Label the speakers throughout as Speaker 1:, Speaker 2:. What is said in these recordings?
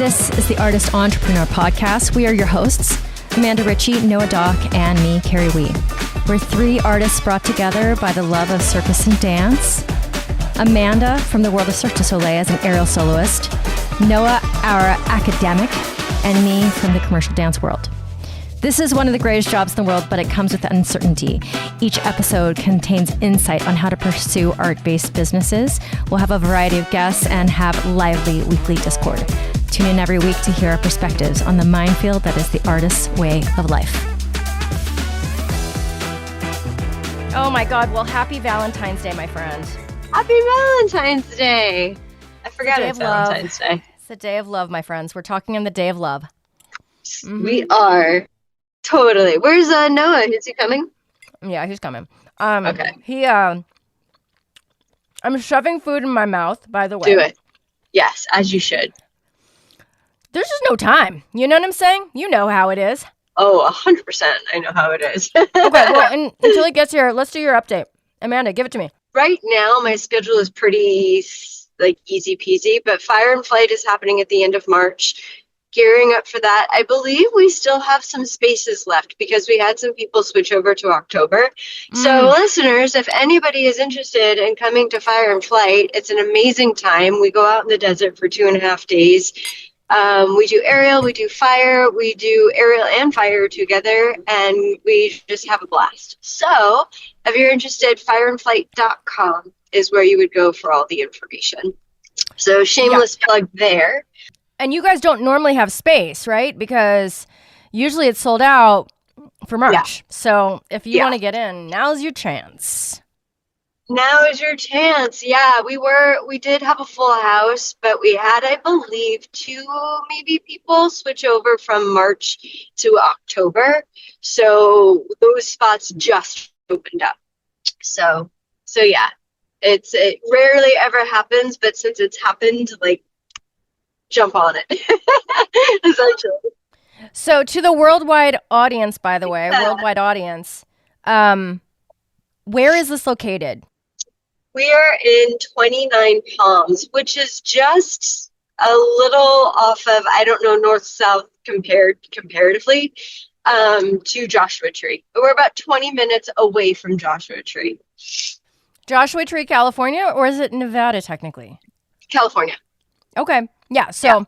Speaker 1: This is the Artist Entrepreneur Podcast. We are your hosts, Amanda Ritchie, Noah Dock, and me, Carrie Wee. We're three artists brought together by the love of circus and dance. Amanda from the world of Cirque du Soleil as an aerial soloist. Noah, our academic, and me from the commercial dance world. This is one of the greatest jobs in the world, but it comes with uncertainty. Each episode contains insight on how to pursue art-based businesses. We'll have a variety of guests and have lively weekly Discord. Tune in every week to hear our perspectives on the minefield that is the artist's way of life. Oh my God, well, happy Valentine's Day, my friend.
Speaker 2: Happy Valentine's Day. I forgot it's Valentine's Day.
Speaker 1: It's the day of love, my friends. We're talking on the day of love.
Speaker 2: We are. Totally. Where's Noah? Is he coming?
Speaker 1: Yeah, he's coming.
Speaker 2: Okay.
Speaker 1: I'm shoving food in my mouth, by the way.
Speaker 2: Do it. Yes, as you should.
Speaker 1: There's just no time. You know what I'm saying? You know how it is.
Speaker 2: Oh, 100%. I know how it is.
Speaker 1: Okay, well, until he gets here, let's do your update. Amanda, give it to me.
Speaker 2: Right now, my schedule is pretty, easy peasy, but Fire and Flight is happening at the end of March. Gearing up for that. I believe we still have some spaces left because we had some people switch over to October. So listeners, if anybody is interested in coming to Fire and Flight, it's an amazing time. We go out in the desert for 2.5 days. We do aerial, we do fire, we do aerial and fire together, and we just have a blast. So if you're interested, fireandflight.com is where you would go for all the information. So shameless plug there.
Speaker 1: And you guys don't normally have space, right? Because usually it's sold out for March. Yeah. So if you want to get in, now's your chance.
Speaker 2: Now is your chance. Yeah, we did have a full house, but we had, I believe, 2 maybe people switch over from March to October. So those spots just opened up. So yeah, it rarely ever happens, but since it's happened, jump on it. Essentially.
Speaker 1: So to the worldwide audience, by the way, where is this located?
Speaker 2: We are in 29 Palms, which is just a little off of, I don't know, north-south comparatively, to Joshua Tree. We're about 20 minutes away from Joshua Tree.
Speaker 1: Joshua Tree, California, or is it Nevada technically?
Speaker 2: California.
Speaker 1: Okay. Yeah. So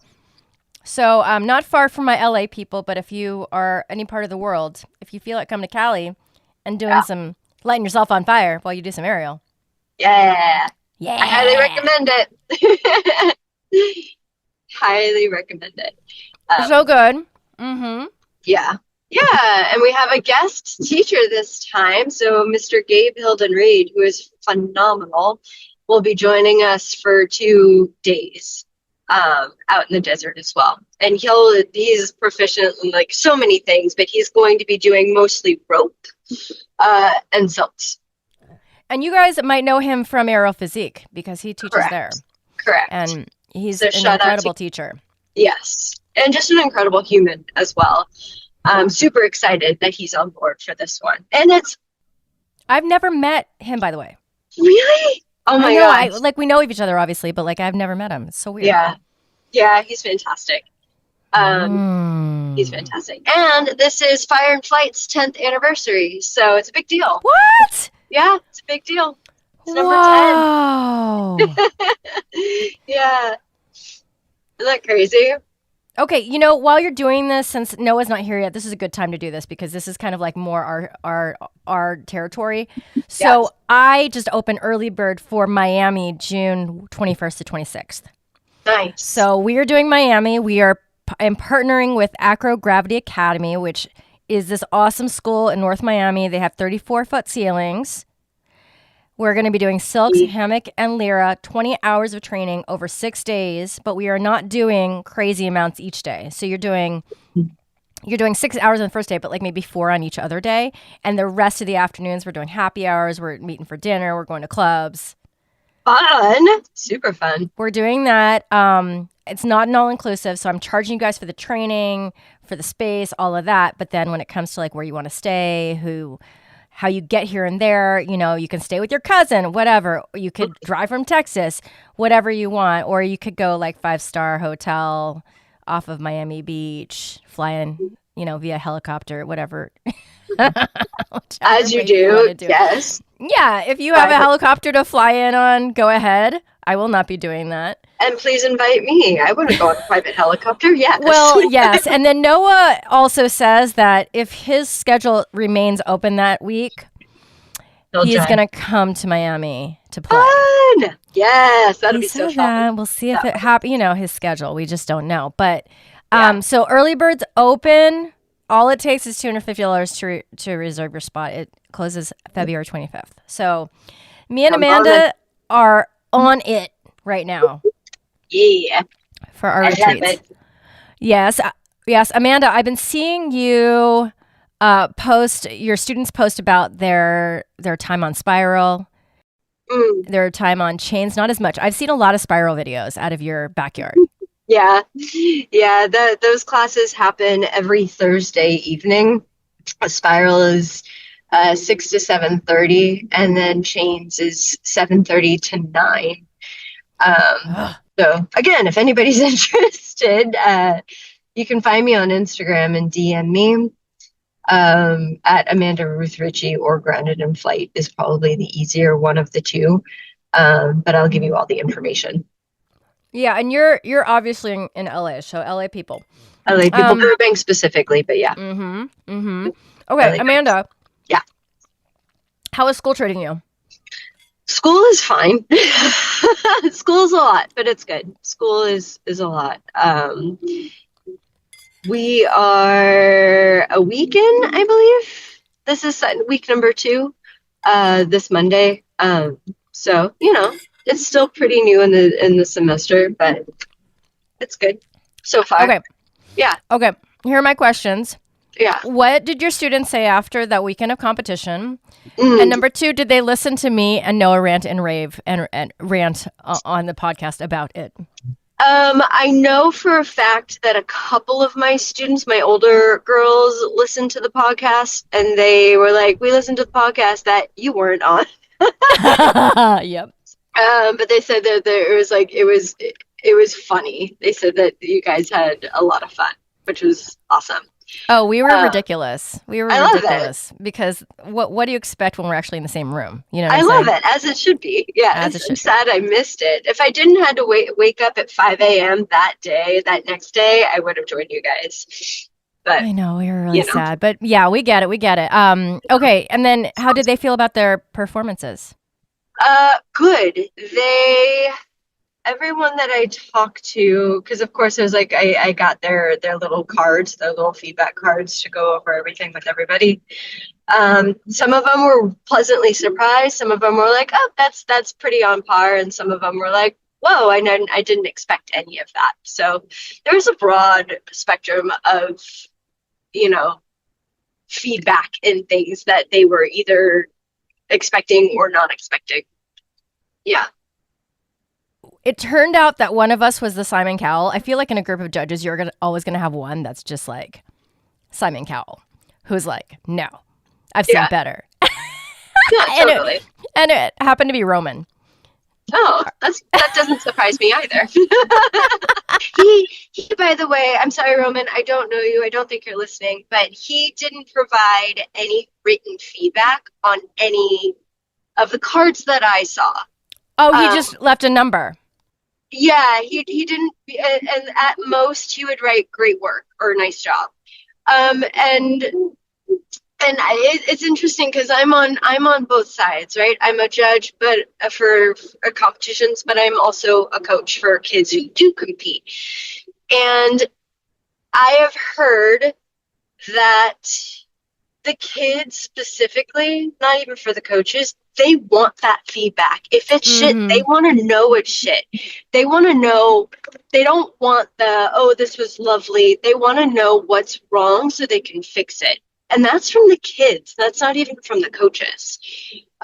Speaker 1: not far from my LA people, but if you are any part of the world, if you feel like coming to Cali and doing some lighting yourself on fire while you do some aerial.
Speaker 2: Yeah. I highly recommend it. Highly recommend it.
Speaker 1: So good. Mm-hmm.
Speaker 2: Yeah. Yeah. And we have a guest teacher this time. So Mr. Gabe Hilden Reed, who is phenomenal, will be joining us for 2 days. Out in the desert as well. And he's proficient in so many things, but he's going to be doing mostly rope and silks.
Speaker 1: And you guys might know him from Aerial Physique because he teaches there.
Speaker 2: Correct.
Speaker 1: And he's an incredible teacher.
Speaker 2: Yes. And just an incredible human as well. I'm super excited that he's on board for this one. And
Speaker 1: I've never met him, by the way.
Speaker 2: Really? Oh my God.
Speaker 1: We know of each other, obviously, but I've never met him. It's so weird.
Speaker 2: Yeah. Yeah, he's fantastic. He's fantastic. And this is Fire and Flight's 10th anniversary, so it's a big deal.
Speaker 1: What?
Speaker 2: Yeah, it's a big deal. It's
Speaker 1: number
Speaker 2: 10. Yeah. Isn't that crazy?
Speaker 1: Okay, while you're doing this, since Noah's not here yet, this is a good time to do this because this is kind of more our territory. So yes. I just opened Early Bird for Miami, June 21st to 26th.
Speaker 2: Nice.
Speaker 1: So we are doing Miami. I'm partnering with Acro Gravity Academy, which is this awesome school in North Miami. They have 34-foot ceilings. We're going to be doing silks, hammock, and lyra, 20 hours of training over 6 days, but we are not doing crazy amounts each day. So you're doing 6 hours on the first day, but maybe 4 on each other day. And the rest of the afternoons, we're doing happy hours. We're meeting for dinner. We're going to clubs.
Speaker 2: Fun. Super fun.
Speaker 1: We're doing that. It's not an all-inclusive, so I'm charging you guys for the training, for the space, all of that. But then when it comes to where you want to stay, how you get here and there, you can stay with your cousin, whatever. You could drive from Texas, whatever you want. Or you could go 5-star hotel, off of Miami Beach, flying, via helicopter, whatever. Whichever
Speaker 2: As you
Speaker 1: way
Speaker 2: do,
Speaker 1: wanna do it.
Speaker 2: yes.
Speaker 1: Yeah, if you have a helicopter to fly in on, go ahead. I will not be doing that.
Speaker 2: And please invite me. I want to go on a private helicopter. Yes.
Speaker 1: Well, yes. And then Noah also says that if his schedule remains open that week, he's going to come to Miami to play.
Speaker 2: Fun! Yes, that'll be so
Speaker 1: said
Speaker 2: fun.
Speaker 1: that. We'll see if it happens. His schedule. We just don't know. But so early birds open. All it takes is $250 to reserve your spot. It closes February 25th. So me and Amanda are on it right now.
Speaker 2: Yeah.
Speaker 1: For our retreats. Yes. Yes. Amanda, I've been seeing you your students post about their time on Spiral, their time on Chains. Not as much. I've seen a lot of Spiral videos out of your backyard.
Speaker 2: Yeah. Yeah. Those classes happen every Thursday evening. Spiral is 6 to 7:30, and then Chains is 7:30 to 9. So again, if anybody's interested, you can find me on Instagram and DM me at Amanda Ruth Ritchie, or Grounded in Flight is probably the easier one of the two. But I'll give you all the information.
Speaker 1: Yeah, and you're obviously in LA, so LA people.
Speaker 2: LA people, Burbank specifically, but yeah.
Speaker 1: Okay,
Speaker 2: LA
Speaker 1: Amanda.
Speaker 2: Yeah.
Speaker 1: How is school treating you?
Speaker 2: School is fine. School's a lot, but it's good. School is a lot. We are a week in, I believe. This is week number 2, this Monday. So, it's still pretty new in the semester, but it's good so far.
Speaker 1: Okay.
Speaker 2: Yeah.
Speaker 1: Okay. Here are my questions.
Speaker 2: Yeah.
Speaker 1: What did your students say after that weekend of competition? And number 2, did they listen to me and Noah rant and rave and rant on the podcast about it?
Speaker 2: I know for a fact that a couple of my students, my older girls, listened to the podcast, and they were like, "We listened to the podcast that you weren't on."
Speaker 1: Yep.
Speaker 2: But they said that it was funny. They said that you guys had a lot of fun, which was awesome.
Speaker 1: Oh, we were ridiculous. We were ridiculous
Speaker 2: love it.
Speaker 1: Because what do you expect when we're actually in the same room? You know what
Speaker 2: I
Speaker 1: I'm
Speaker 2: love
Speaker 1: saying?
Speaker 2: it, as it should be. Yeah, I'm
Speaker 1: should
Speaker 2: sad I missed it. If I didn't had to wake up at 5 a.m. that next day, I would have joined you guys. But
Speaker 1: I know, we were really sad. But yeah, we get it. Okay, and then how did they feel about their performances?
Speaker 2: Good. Everyone that I talked to, because of course it was like I got their little cards, their little feedback cards to go over everything with everybody. Some of them were pleasantly surprised. Some of them were like, "Oh, that's pretty on par," and some of them were like, "Whoa, I didn't expect any of that." So there's a broad spectrum of, feedback and things that they were either expecting or not expecting. Yeah.
Speaker 1: It turned out that one of us was the Simon Cowell. I feel like in a group of judges, you're always going to have one that's just like Simon Cowell, who's like, "No, I've seen better."
Speaker 2: Yeah, totally.
Speaker 1: And it happened to be Roman.
Speaker 2: Oh, that doesn't surprise me either. He, by the way, I'm sorry, Roman, I don't know you. I don't think you're listening, but he didn't provide any written feedback on any of the cards that I saw.
Speaker 1: Oh, he just left a number.
Speaker 2: Yeah, he didn't, and at most he would write "great work" or "nice job." And it's interesting because I'm on both sides, right? I'm a judge, but for competitions, but I'm also a coach for kids who do compete. And I have heard that the kids specifically, not even for the coaches, they want that feedback. If it's shit, they want to know it's shit. They want to know. They don't want this was lovely. They want to know what's wrong so they can fix it. And that's from the kids. That's not even from the coaches.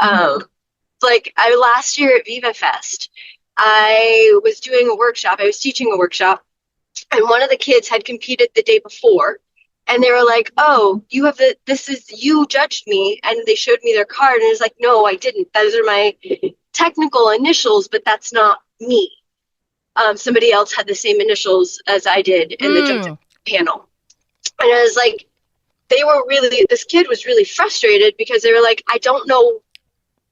Speaker 2: Last year at Viva Fest, I was doing a workshop. I was teaching a workshop, and one of the kids had competed the day before, and they were like, "Oh, you judged me," and they showed me their card, and it was like, "No, I didn't. Those are my technical initials, but that's not me." somebody else had the same initials as I did in the judging panel. And I was like, this kid was really frustrated because they were like, I don't know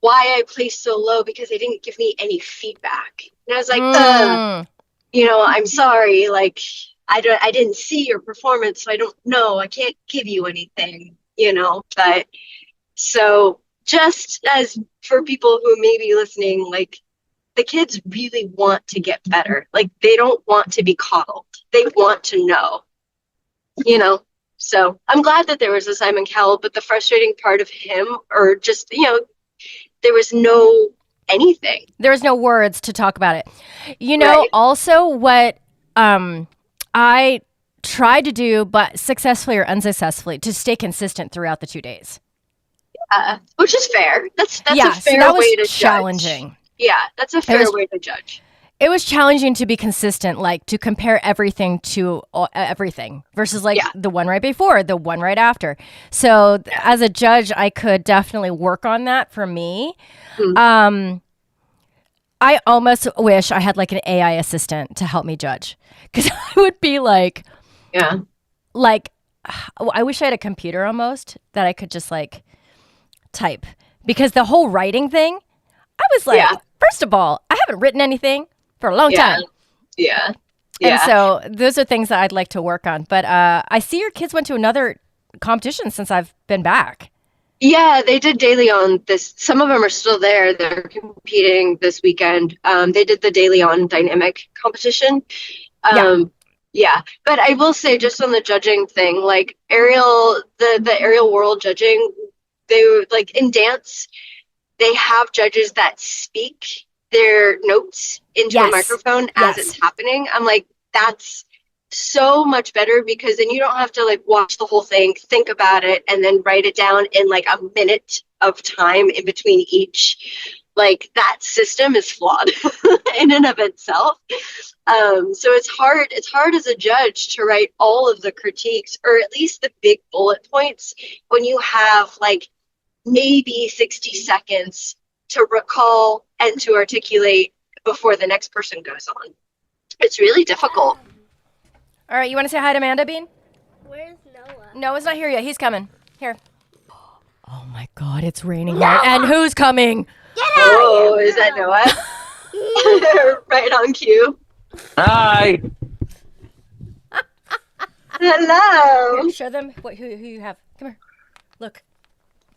Speaker 2: why I placed so low because they didn't give me any feedback. And I was like, I'm sorry. Like, I didn't see your performance, so I don't know. I can't give you anything, but so just as for people who may be listening, like, the kids really want to get better. Like, they don't want to be coddled. They want to know, So I'm glad that there was a Simon Cowell, but the frustrating part of him, or just, there was no anything.
Speaker 1: There was no words to talk about it.
Speaker 2: Right.
Speaker 1: Also what I tried to do, but successfully or unsuccessfully, to stay consistent throughout the 2 days.
Speaker 2: Which is fair. That's a fair
Speaker 1: so that was
Speaker 2: way to
Speaker 1: challenging.
Speaker 2: Judge. Yeah, that's a fair way to judge.
Speaker 1: It was challenging to be consistent, like to compare everything to everything versus the one right before, the one right after. So as a judge, I could definitely work on that for me. I almost wish I had like an AI assistant to help me judge, because I would be like, I wish I had a computer almost that I could just like type, because the whole writing thing, I was like, first of all, I haven't written anything for a long time.
Speaker 2: Yeah.
Speaker 1: And so those are things that I'd like to work on. But I see your kids went to another competition since I've been back.
Speaker 2: Yeah, they did De Leon this. Some of them are still there. They're competing this weekend. They did the De Leon dynamic competition. Yeah. But I will say, just on the judging thing, like aerial, the aerial world judging, they were like in dance, they have judges that speak their notes into a microphone as it's happening. I'm like, that's so much better, because then you don't have to like watch the whole thing, think about it, and then write it down in like a minute of time in between each. Like, that system is flawed in and of itself. So it's hard as a judge to write all of the critiques, or at least the big bullet points, when you have like maybe 60 seconds to recall and to articulate before the next person goes on. It's really difficult.
Speaker 1: All right, you want to say hi to Amanda, Bean?
Speaker 3: Where's Noah?
Speaker 1: Noah's not here yet. He's coming. Here. Oh my God, it's raining hard. And who's coming?
Speaker 2: Oh, is that Noah? Right on cue.
Speaker 4: Hi.
Speaker 2: Hello.
Speaker 1: Here, show them who you have. Come here. Look.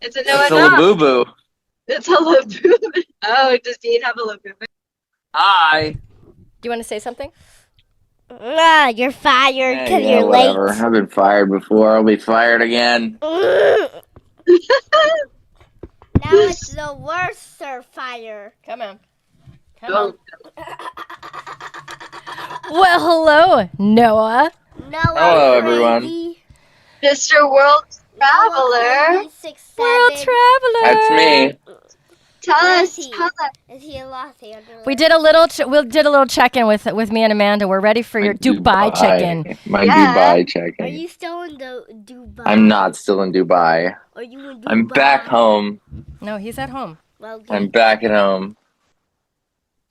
Speaker 2: It's a Noah.
Speaker 4: It's a Labubu.
Speaker 2: It's a Labubu. Oh, does Dean have a Labubu?
Speaker 4: Hi.
Speaker 1: Do you want to say something?
Speaker 3: You're fired because you're
Speaker 4: whatever.
Speaker 3: late.
Speaker 4: I've been fired before. I'll be fired again.
Speaker 3: Now it's the worst, Sir Fire.
Speaker 1: Come on. Well, hello, Noah.
Speaker 4: Hello, everyone.
Speaker 2: Mr. World Traveler.
Speaker 1: World Traveler.
Speaker 4: That's me.
Speaker 2: Tell us.
Speaker 3: Is he a Los Angeles?
Speaker 1: We did a little check-in with me and Amanda. We're ready for your Dubai check-in.
Speaker 4: My Dubai check-in.
Speaker 3: Are you still in Dubai?
Speaker 4: I'm not still in Dubai.
Speaker 3: Are you in Dubai?
Speaker 4: I'm back home.
Speaker 1: No, he's at home.
Speaker 3: Well,
Speaker 4: I'm back at home.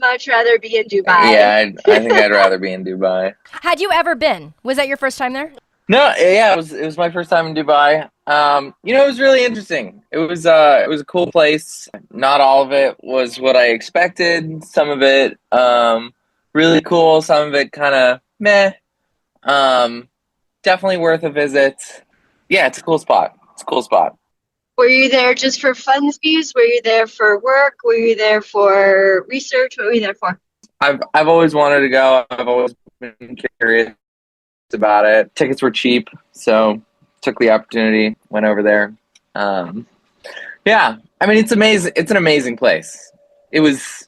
Speaker 2: Much rather be in Dubai.
Speaker 4: Yeah, I think I'd rather be in Dubai.
Speaker 1: Had you ever been? Was that your first time there?
Speaker 4: No, yeah, it was my first time in Dubai. It was really interesting. It was a cool place. Not all of it was what I expected. Some of it really cool. Some of it kind of meh. Definitely worth a visit. Yeah, it's a cool spot.
Speaker 2: Were you there just for funsies? Were you there for work? Were you there for research? What were you there for?
Speaker 4: I've always wanted to go. I've always been curious about it. Tickets were cheap, so took the opportunity, went over there. Yeah, I mean, it's amazing. It's an amazing place. It was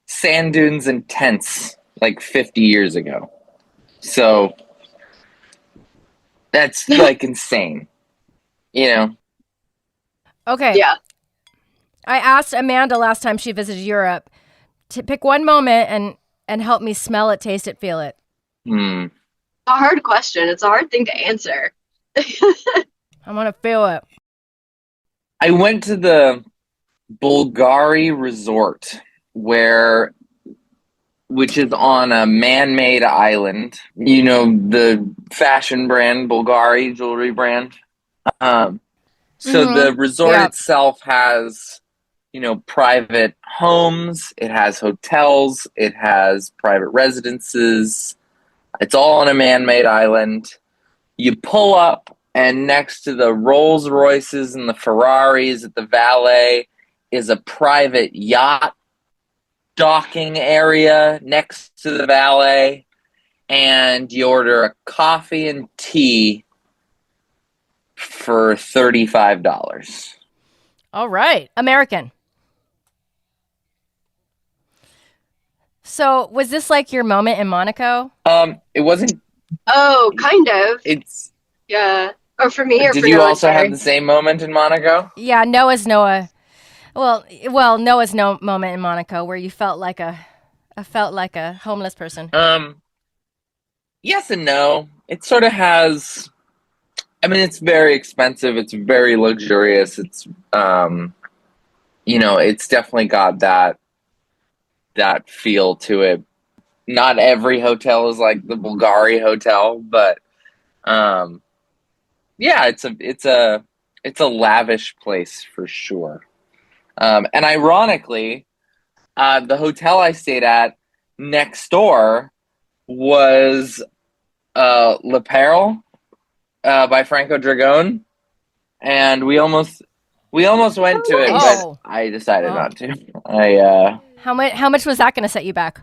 Speaker 4: sand dunes and tents like 50 years ago. So that's like insane,
Speaker 1: Okay.
Speaker 2: Yeah.
Speaker 1: I asked Amanda last time she visited Europe to pick one moment and help me smell it, taste it, feel it.
Speaker 2: It's a hard question. It's a hard thing to answer.
Speaker 1: I want to feel it.
Speaker 4: I went to the Bulgari resort where which is on a man-made island. You know, the fashion brand, Bulgari jewelry brand. So the resort itself has, you know, private homes, it has hotels, it has private residences. It's all on a man-made island. You pull up, and next to the Rolls Royces and the Ferraris at the valet is a private yacht docking area next to the valet, and you order a coffee and tea for $35.
Speaker 1: All right. American. So was this like your moment in Monaco?
Speaker 4: It wasn't.
Speaker 2: Oh, kind of.
Speaker 4: It's.
Speaker 2: Yeah. Or for me, or
Speaker 4: Did
Speaker 2: for
Speaker 4: you
Speaker 2: Noah,
Speaker 4: also
Speaker 2: sorry.
Speaker 4: have the same moment in Monaco?
Speaker 1: Yeah, Noah's Noah. Well, Noah's no moment in Monaco where you felt like a homeless person.
Speaker 4: Yes and no. It sort of has. I mean, it's very expensive. It's very luxurious. It's, you know, it's definitely got that feel to it. Not every hotel is like the Bulgari hotel, but yeah, it's a lavish place for sure. And ironically, the hotel I stayed at next door was Le Perle by Franco Dragone, and we almost went to it, but I decided not to.
Speaker 1: How much was that going to set you back?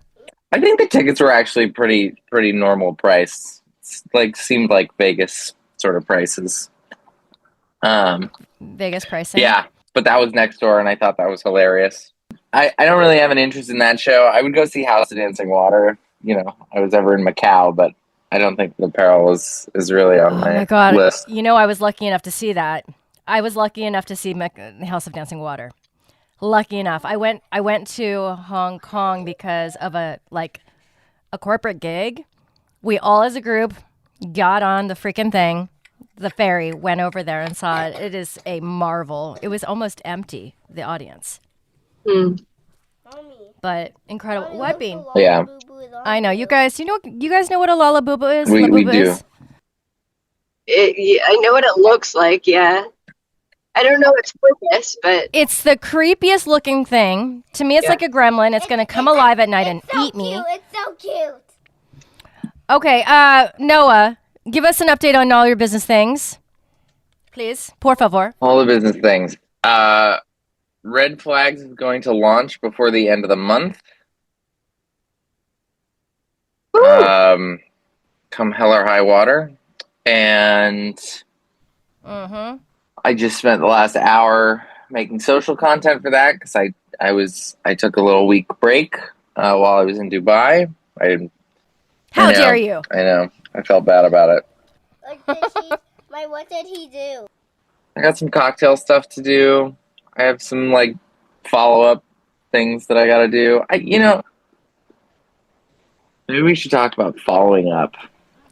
Speaker 4: I think the tickets were actually pretty normal price. It's seemed like Vegas sort of prices.
Speaker 1: Vegas pricing.
Speaker 4: Yeah, but that was next door, and I thought that was hilarious. I don't really have an interest in that show. I would go see House of Dancing Water. You know, I was ever in Macau, but I don't think The Peril is really on my list.
Speaker 1: You know, I was lucky enough to see that. I was lucky enough to see House of Dancing Water. Lucky enough. I went to Hong Kong because of a corporate gig. We all as a group got on the freaking thing, the ferry, went over there and saw it. It is a marvel. It was almost empty, the audience. But incredible.
Speaker 3: Mommy,
Speaker 1: What, Bean?
Speaker 4: Yeah.
Speaker 1: I know. You guys know what a Lolla Boo Boo is?
Speaker 4: We
Speaker 1: Labubu
Speaker 4: do.
Speaker 1: is?
Speaker 2: I know what it looks like, yeah. I don't know its purpose, but
Speaker 1: It's the creepiest looking thing. To me, it's like a gremlin. It's going to come alive at night and eat me.
Speaker 3: It's so cute.
Speaker 1: Okay, Noah, give us an update on all your business things. Please. Por favor.
Speaker 4: All the business things. Red Flags is going to launch before the end of the month. Come hell or high water. And I just spent the last hour making social content for that because I took a little week break while I was in Dubai.
Speaker 1: How dare you?
Speaker 4: I know. I felt bad about it.
Speaker 3: What did he do?
Speaker 4: I got some cocktail stuff to do. I have some follow-up things that I got to do. Maybe we should talk about following up.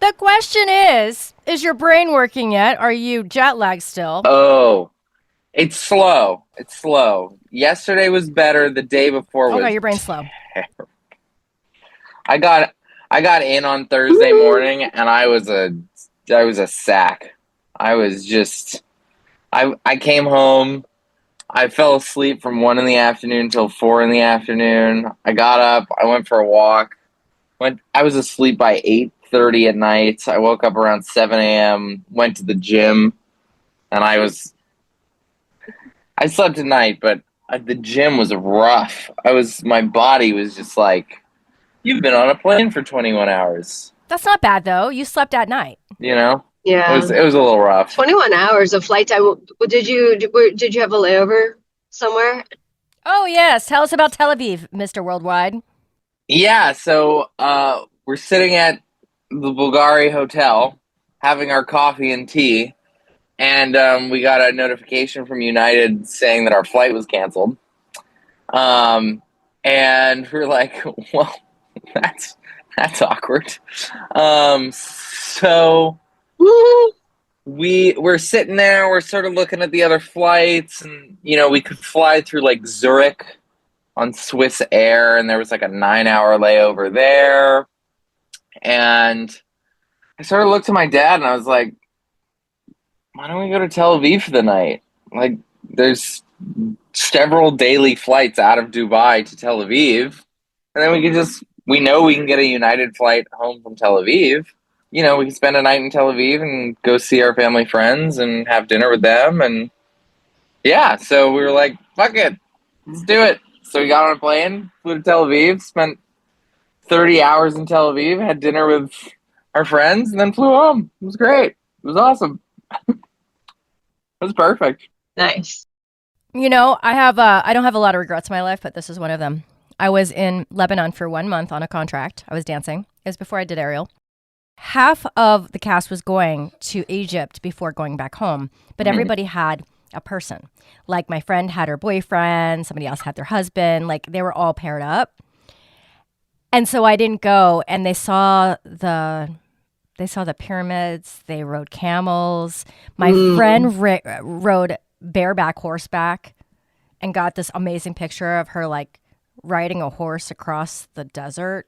Speaker 1: The question is your brain working yet? Are you jet lagged still?
Speaker 4: Oh, it's slow. It's slow. Yesterday was better. The day before was.
Speaker 1: Oh, no, your brain's slow.
Speaker 4: I got in on Thursday morning, and I was a sack. I was just. I came home. I fell asleep from 1 in the afternoon till 4 in the afternoon. I got up. I went for a walk. I was asleep by 8:30 at night. I woke up around 7 a.m., went to the gym, and I slept at night, but the gym was rough. My body was just like, you've been on a plane for 21 hours.
Speaker 1: That's not bad, though. You slept at night.
Speaker 4: You know?
Speaker 2: yeah.
Speaker 4: It was a little rough.
Speaker 2: 21 hours of flight time. Did you have a layover somewhere?
Speaker 1: Oh, yes. Tell us about Tel Aviv, Mr. Worldwide.
Speaker 4: Yeah, so we're sitting at the Bulgari Hotel having our coffee and tea, and we got a notification from United saying that our flight was canceled. And we're like, well, that's awkward. So we're sitting there, we're sort of looking at the other flights, and we could fly through Zurich on Swiss Air, and there was like a 9-hour layover there. And I sort of looked at my dad and I was like, why don't we go to Tel Aviv for the night? Like, there's several daily flights out of Dubai to Tel Aviv. And then we know we can get a United flight home from Tel Aviv. You know, we can spend a night in Tel Aviv and go see our family friends and have dinner with them. And yeah, so we were like, fuck it, let's do it. So we got on a plane, flew to Tel Aviv, spent 30 hours in Tel Aviv, had dinner with our friends, and then flew home. It was great. It was awesome. It was perfect.
Speaker 2: Nice.
Speaker 1: You know, I don't have a lot of regrets in my life, but this is one of them. I was in Lebanon for 1 month on a contract. I was dancing. It was before I did Ariel. Half of the cast was going to Egypt before going back home, but everybody had a person. Like my friend had her boyfriend, somebody else had their husband, like they were all paired up. And so I didn't go, and they saw the pyramids, they rode camels. My friend rode bareback horseback and got this amazing picture of her like riding a horse across the desert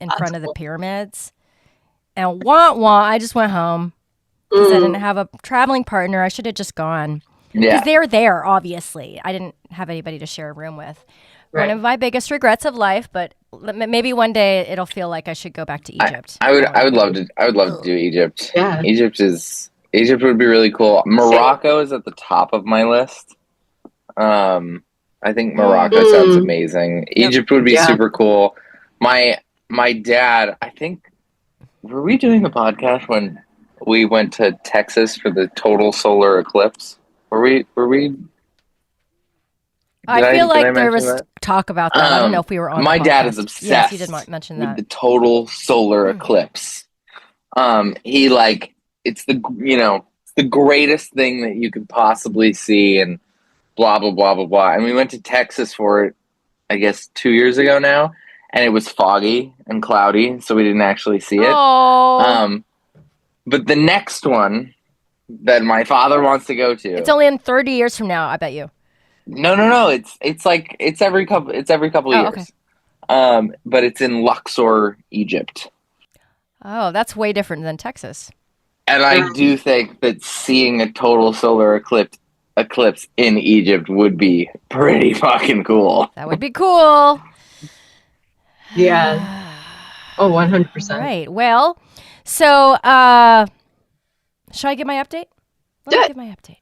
Speaker 1: in front of the pyramids. And I just went home because I didn't have a traveling partner. I should have just gone. Because they were there, obviously. I didn't have anybody to share a room with. Right. One of my biggest regrets of life, but maybe one day it'll feel like I should go back to Egypt.
Speaker 4: I would love to do Egypt.
Speaker 2: Yeah.
Speaker 4: Egypt would be really cool. Morocco is at the top of my list. I think Morocco sounds amazing. Egypt would be super cool. My dad, I think, were we doing the podcast when we went to Texas for the total solar eclipse? Were we?
Speaker 1: I feel like there was talk about that. I don't know if we were on.
Speaker 4: My
Speaker 1: the
Speaker 4: dad
Speaker 1: podcast.
Speaker 4: is obsessed.
Speaker 1: Yes, you did mention that.
Speaker 4: With the total solar eclipse. He it's the greatest thing that you could possibly see, and blah blah blah blah blah. And we went to Texas for it, I guess 2 years ago now, and it was foggy and cloudy, so we didn't actually see it.
Speaker 1: Oh.
Speaker 4: But the next one that my father wants to go to,
Speaker 1: it's only in 30 years from now, I bet you.
Speaker 4: No. It's every couple years.
Speaker 1: Okay.
Speaker 4: But it's in Luxor, Egypt.
Speaker 1: Oh, that's way different than Texas.
Speaker 4: And I do think that seeing a total solar eclipse in Egypt would be pretty fucking cool.
Speaker 1: That would be cool.
Speaker 2: Yeah. Oh, 100%.
Speaker 1: Right. Well, so shall I give my update? Let me give my update.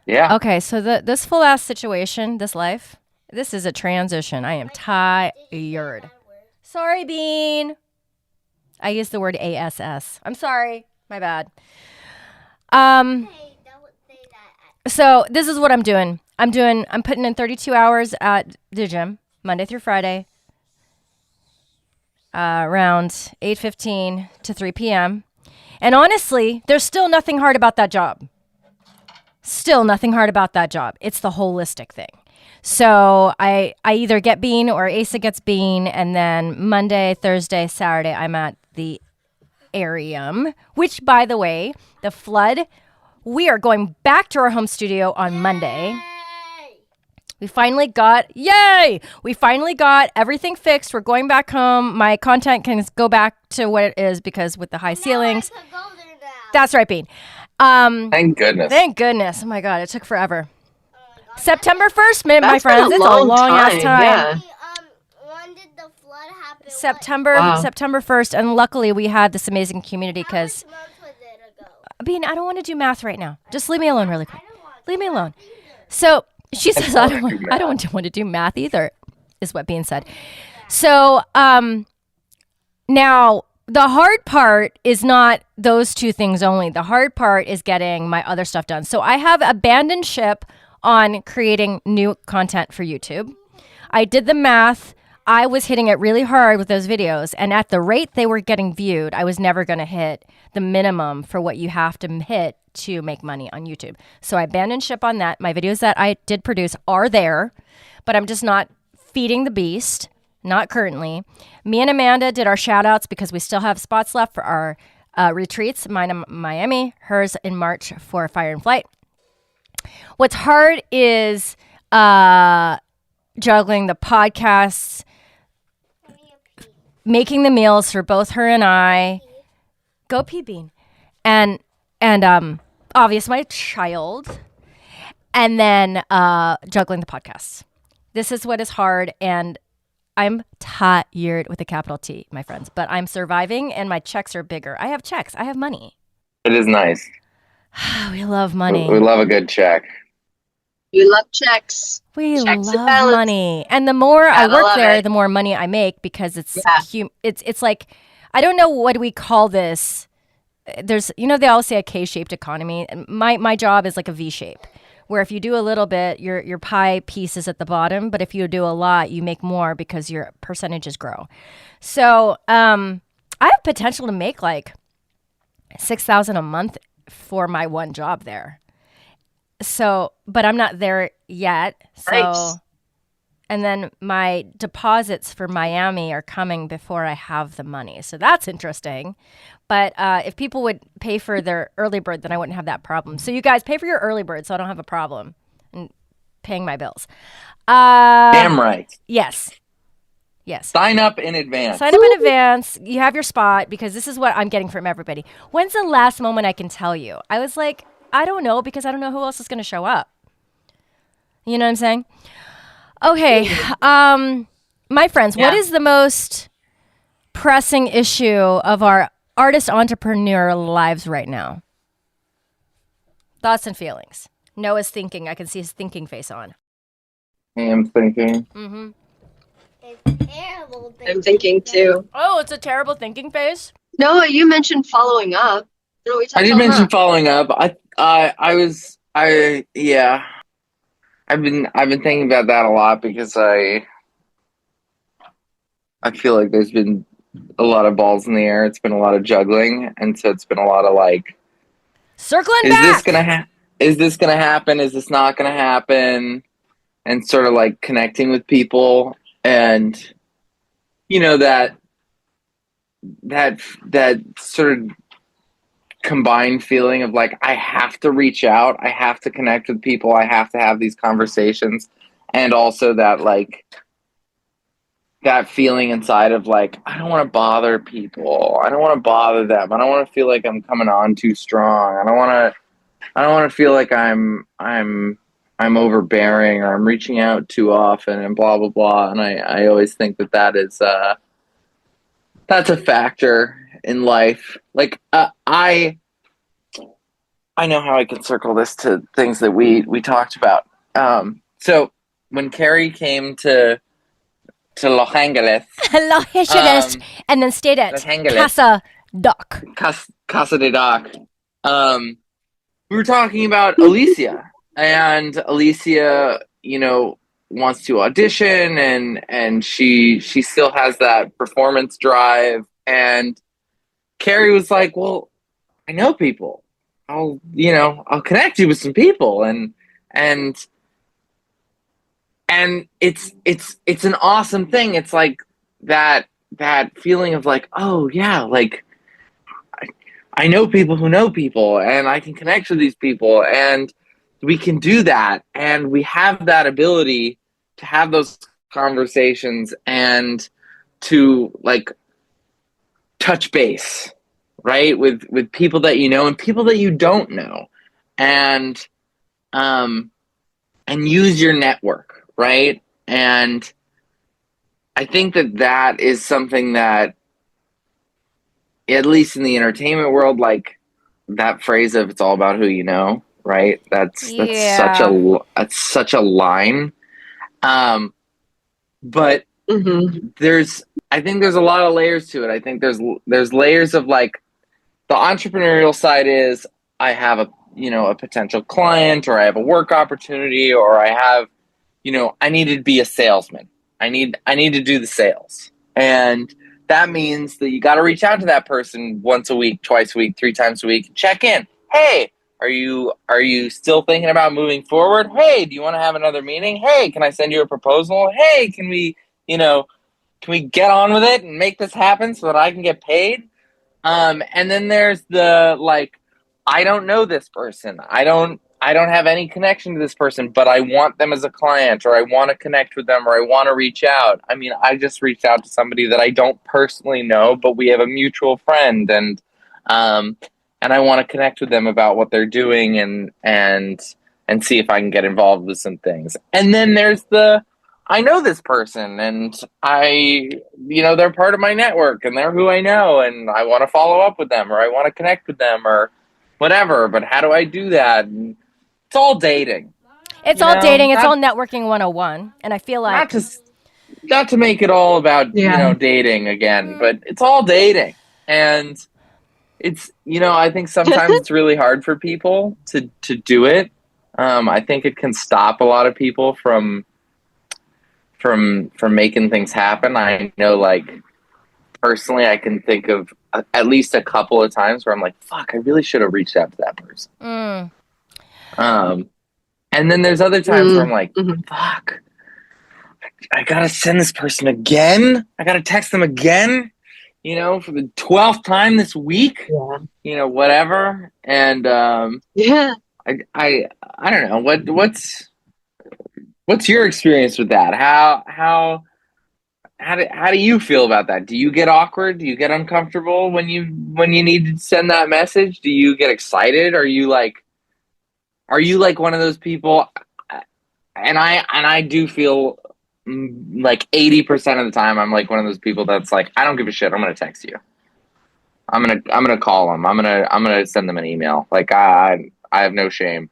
Speaker 4: Yeah.
Speaker 1: Okay, so this full ass situation, this life, this is a transition. I am tired. Sorry, Bean. I used the word ASS. I'm sorry. My bad. So this is what I'm doing. I'm putting in 32 hours at the gym, Monday through Friday, around 8:15 to 3 p.m. And honestly, there's still nothing hard about that job. Still nothing hard about that job. It's the holistic thing. So I either get Bean or Asa gets Bean, and then Monday, Thursday, Saturday, I'm at the Arium, which, by the way, the Flood, we are going back to our home studio on Monday. We finally got everything fixed. We're going back home. My content can go back to what it is because with the high ceilings. That's right, Bean.
Speaker 4: Thank goodness.
Speaker 1: Oh my God, it took forever. September 1st, my friends. It's a long ass time.
Speaker 2: Yeah.
Speaker 3: When did the flood happen?
Speaker 1: September 1st, and luckily we had this amazing community because Bean, I don't want to do math right now. Just leave me alone really quick. Leave me alone. So she says I don't want to do math either, is what Bean said. So now the hard part is not those two things only. The hard part is getting my other stuff done. So I have abandoned ship on creating new content for YouTube. I did the math. I was hitting it really hard with those videos, and at the rate they were getting viewed, I was never going to hit the minimum for what you have to hit to make money on YouTube. So I abandoned ship on that. My videos that I did produce are there, but I'm just not feeding the beast, not currently. Me and Amanda did our shout outs because we still have spots left for our retreats. Mine in Miami, hers in March for Fire and Flight. What's hard is juggling the podcasts, making the meals for both her and I. Go pee, Bean. And obvious my child. And then juggling the podcasts. This is what is hard, and I'm tired with a capital T, my friends. But I'm surviving, and my checks are bigger. I have checks. I have money.
Speaker 4: It is nice.
Speaker 1: We love money.
Speaker 4: We love a good check.
Speaker 2: We love checks.
Speaker 1: We
Speaker 2: Checks and
Speaker 1: love
Speaker 2: balance.
Speaker 1: money. And the more I
Speaker 2: Gotta
Speaker 1: work
Speaker 2: love
Speaker 1: there,
Speaker 2: it.
Speaker 1: the more money I make because it's
Speaker 2: Yeah.
Speaker 1: it's like, I don't know what we call this. There's, they all say a K-shaped economy. My job is like a V shape, where if you do a little bit, your pie piece is at the bottom, but if you do a lot, you make more because your percentages grow. So I have potential to make like $6,000 a month for my one job there. So, but I'm not there yet. So,
Speaker 2: Nice.
Speaker 1: and then my deposits for Miami are coming before I have the money. So that's interesting. But if people would pay for their early bird, then I wouldn't have that problem. So you guys pay for your early bird, so I don't have a problem in paying my bills.
Speaker 4: Damn right.
Speaker 1: Yes.
Speaker 4: Sign up in advance.
Speaker 1: Sign up in advance. You have your spot because this is what I'm getting from everybody. When's the last moment I can tell you? I was like, I don't know because I don't know who else is going to show up. You know what I'm saying? Okay. My friends, what is the most pressing issue of our artist entrepreneur lives right now? Thoughts and feelings. Noah's thinking. I can see his thinking face on.
Speaker 4: I am thinking.
Speaker 1: Mm-hmm.
Speaker 3: It's terrible.
Speaker 2: I'm thinking too.
Speaker 1: Oh, it's a terrible thinking face.
Speaker 2: Noah, you mentioned following up. No, we
Speaker 4: I
Speaker 2: touched
Speaker 4: did
Speaker 2: on
Speaker 4: mention
Speaker 2: that.
Speaker 4: following up. I've been thinking about that a lot because I feel like there's been a lot of balls in the air. It's been a lot of juggling, and so it's been a lot of like,
Speaker 1: Circling
Speaker 4: is
Speaker 1: back.
Speaker 4: this gonna is this gonna happen? Is this not gonna happen? And sort of like connecting with people, and that sort of combined feeling of like, I have to reach out, I have to connect with people, I have to have these conversations, and also that like that feeling inside of like, I don't want to bother people, I don't want to bother them, I don't want to feel like I'm coming on too strong, I don't want to feel like I'm overbearing or I'm reaching out too often and blah blah blah. And I always think that is that's a factor in life. Like I know how I can circle this to things that we talked about. So when Carrie came to Los Angeles,
Speaker 1: and then stayed at
Speaker 4: Los Angeles.
Speaker 1: Casa Doc.
Speaker 4: Casa de Doc, we were talking about Alicia, and Alicia, wants to audition, and she still has that performance drive. And Carrie was like, well, I know people. I'll connect you with some people, and it's an awesome thing. It's like that feeling of like, oh yeah, like I know people who know people, and I can connect with these people, and we can do that, and we have that ability to have those conversations and to like touch base, right, with people that you know and people that you don't know, and use your network, right? And I think that is something that, at least in the entertainment world, like that phrase of "it's all about who you know," right? That's such a line. But I think there's a lot of layers to it. I think there's layers of like, the entrepreneurial side is, I have a potential client, or I have a work opportunity, or I have, I need to be a salesman. I need to do the sales. And that means that you got to reach out to that person once a week, twice a week, 3 times a week, check in. Hey, are you still thinking about moving forward? Hey, do you want to have another meeting? Hey, can I send you a proposal? Hey, can we get on with it and make this happen so that I can get paid? And then there's the like, I don't know this person. I don't I don't have any connection to this person, but I want them as a client, or I want to connect with them, or I want to reach out. I mean, I just reached out to somebody that I don't personally know, but we have a mutual friend, and I want to connect with them about what they're doing and see if I can get involved with some things. And then there's I know this person, and they're part of my network, and they're who I know, and I want to follow up with them, or I want to connect with them, or whatever. But how do I do that? And it's all dating.
Speaker 1: It's all dating. It's all networking 101. And I feel like
Speaker 4: not to make it all about dating again, but it's all dating. And it's I think sometimes it's really hard for people to do it. I think it can stop a lot of people from making things happen. I know, like, personally, I can think of at least a couple of times where I'm like, fuck, I really should have reached out to that person. And then there's other times where I'm like, fuck, I gotta send this person again. I gotta text them again, for the 12th time this week. Yeah. Whatever. And I don't know. What's your experience with that? How do you feel about that? Do you get awkward? Do you get uncomfortable when you need to send that message? Do you get excited? Are you like one of those people? And I do feel like 80% of the time I'm like one of those people that's like, I don't give a shit. I'm gonna text you. I'm gonna call them. I'm gonna send them an email. Like, I have no shame.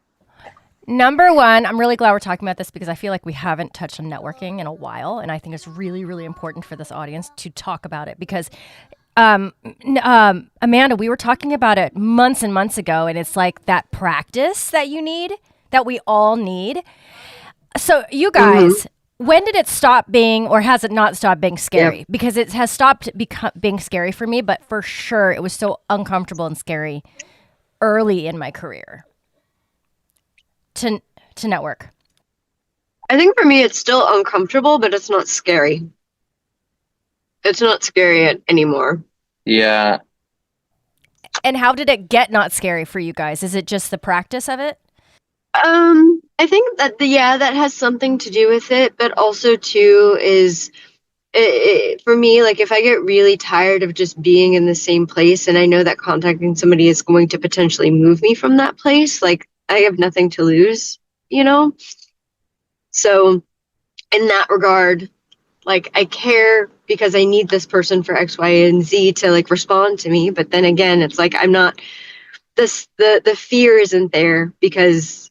Speaker 1: Number one, I'm really glad we're talking about this because I feel like we haven't touched on networking in a while, and I think it's really, really important for this audience to talk about it because, Amanda, we were talking about it months and months ago, and it's like that practice that you need, that we all need. So you guys, when did it stop being, or has it not stopped being scary? Yeah. Because it has stopped being scary for me, but for sure it was so uncomfortable and scary early in my career. To network.
Speaker 2: I think for me it's still uncomfortable, but it's not scary. It's not scary anymore.
Speaker 4: Yeah.
Speaker 1: And how did it get not scary for you guys? Is it just the practice of it?
Speaker 2: I think that that has something to do with it, but also too is for me, like, if I get really tired of just being in the same place and I know that contacting somebody is going to potentially move me from that place, like, I have nothing to lose, So in that regard, like, I care because I need this person for X, Y, and Z to, like, respond to me. But then again, it's like, I'm not the fear isn't there because,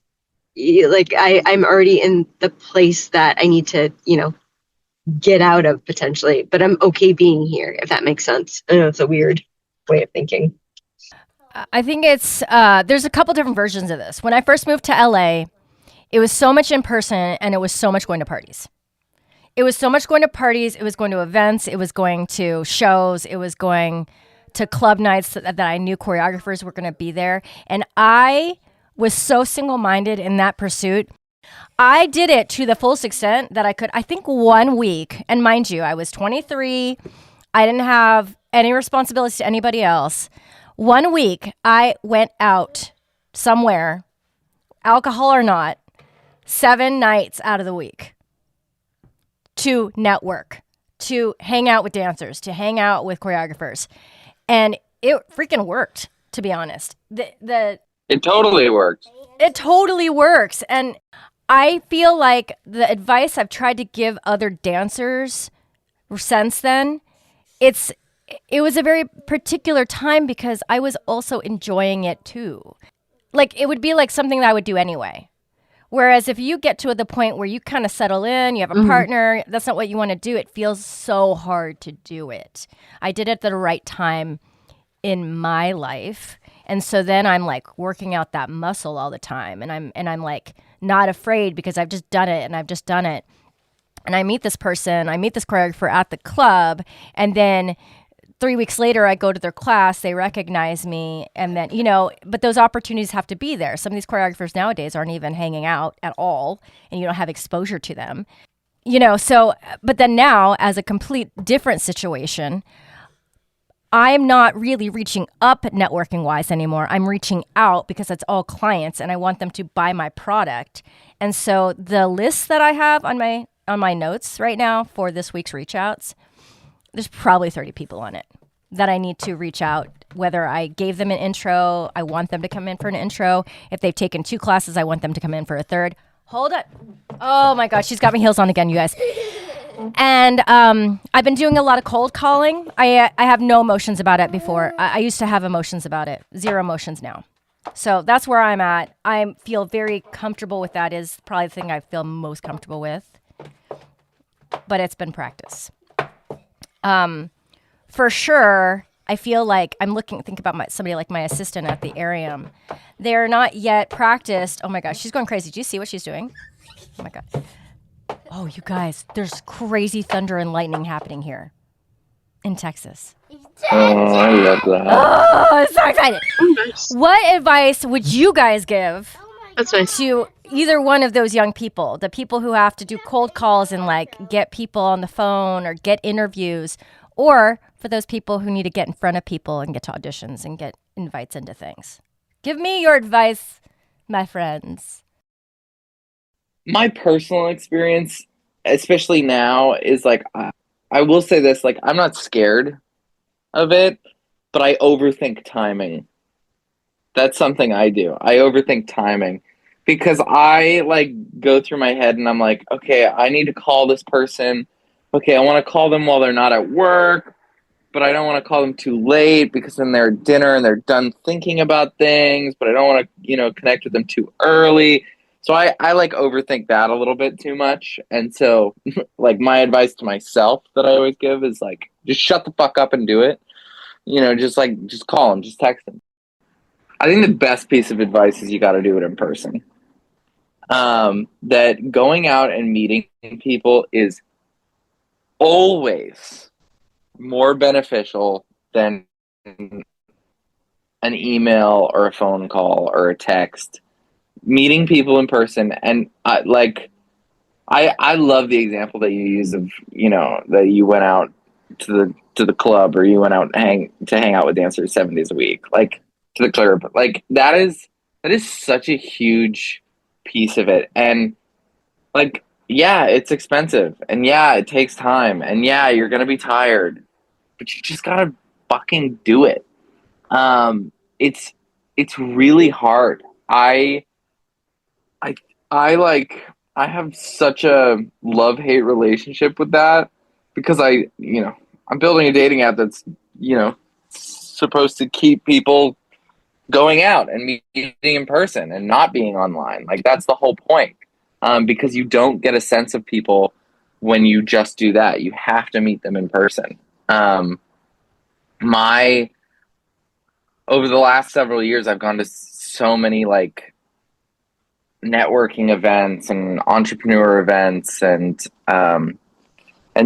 Speaker 2: like, I'm already in the place that I need to, get out of potentially. But I'm okay being here, if that makes sense. I know it's a weird way of thinking.
Speaker 1: I think it's, there's a couple different versions of this. When I first moved to LA, it was so much in person and it was so much going to parties. It was so much going to parties. It was going to events. It was going to shows. It was going to club nights that I knew choreographers were going to be there. And I was so single-minded in that pursuit. I did it to the fullest extent that I could. I think 1 week, and mind you, I was 23. I didn't have any responsibilities to anybody else. 1 week, I went out somewhere, alcohol or not, 7 nights out of the week to network, to hang out with dancers, to hang out with choreographers. And it freaking worked, to be honest.
Speaker 4: It totally worked.
Speaker 1: It totally works. And I feel like the advice I've tried to give other dancers since then, it was a very particular time because I was also enjoying it too. Like, it would be like something that I would do anyway. Whereas if you get to the point where you kind of settle in, you have a partner, that's not what you want to do. It feels so hard to do it. I did it at the right time in my life. And so then I'm like working out that muscle all the time. And I'm like not afraid because I've just done it and I've just done it. And I meet this person, I meet this choreographer at the club, and then 3 weeks later, I go to their class, they recognize me, and then, but those opportunities have to be there. Some of these choreographers nowadays aren't even hanging out at all, and you don't have exposure to them. So, but then now, as a complete different situation, I'm not really reaching up networking wise anymore. I'm reaching out because it's all clients and I want them to buy my product. And so the list that I have on my notes right now for this week's reach outs, there's probably 30 people on it that I need to reach out, whether I gave them an intro, I want them to come in for an intro. If they've taken 2 classes, I want them to come in for a third. Hold it. Oh my gosh, she's got my heels on again, you guys. And I've been doing a lot of cold calling. I have no emotions about it before. I used to have emotions about it. 0 emotions now. So that's where I'm at. I feel very comfortable with that. Is probably the thing I feel most comfortable with. But it's been practice. For sure, I feel like think about somebody like my assistant at the Arium. They're not yet practiced. Oh my gosh, she's going crazy. Do you see what she's doing? Oh my God. Oh, you guys, there's crazy thunder and lightning happening here in Texas.
Speaker 4: Oh, I love that.
Speaker 1: Oh, I'm so excited.
Speaker 2: Oh, nice.
Speaker 1: What advice would you guys give
Speaker 2: That's nice.
Speaker 1: to either one of those young people, the people who have to do cold calls and like get people on the phone or get interviews, or for those people who need to get in front of people and get to auditions and get invites into things? Give me your advice, my friends.
Speaker 4: My personal experience, especially now, is like, I will say this, like, I'm not scared of it, but I overthink timing. That's something I do. I overthink timing because I like go through my head and I'm like, okay, I need to call this person. Okay, I want to call them while they're not at work, but I don't want to call them too late because then they're at dinner and they're done thinking about things, but I don't want to, connect with them too early. So I like overthink that a little bit too much. And so like my advice to myself that I always give is like, just shut the fuck up and do it. Just call them, just text them. I think the best piece of advice is you got to do it in person. That going out and meeting people is always more beneficial than an email or a phone call or a text. Meeting people in person, and I love the example that you use of that you went out to the club or you went out hang out with dancers 7 days a week, like to the club. Like that is such a huge piece of it, and like yeah, it's expensive, and yeah, it takes time, and yeah, you're gonna be tired, but you just gotta fucking do it. It's really hard. I have such a love-hate relationship with that because I'm building a dating app that's, supposed to keep people going out and meeting in person and not being online. Like that's the whole point. Because you don't get a sense of people when you just do that. You have to meet them in person. Over the last several years, I've gone to so many like networking events and entrepreneur events and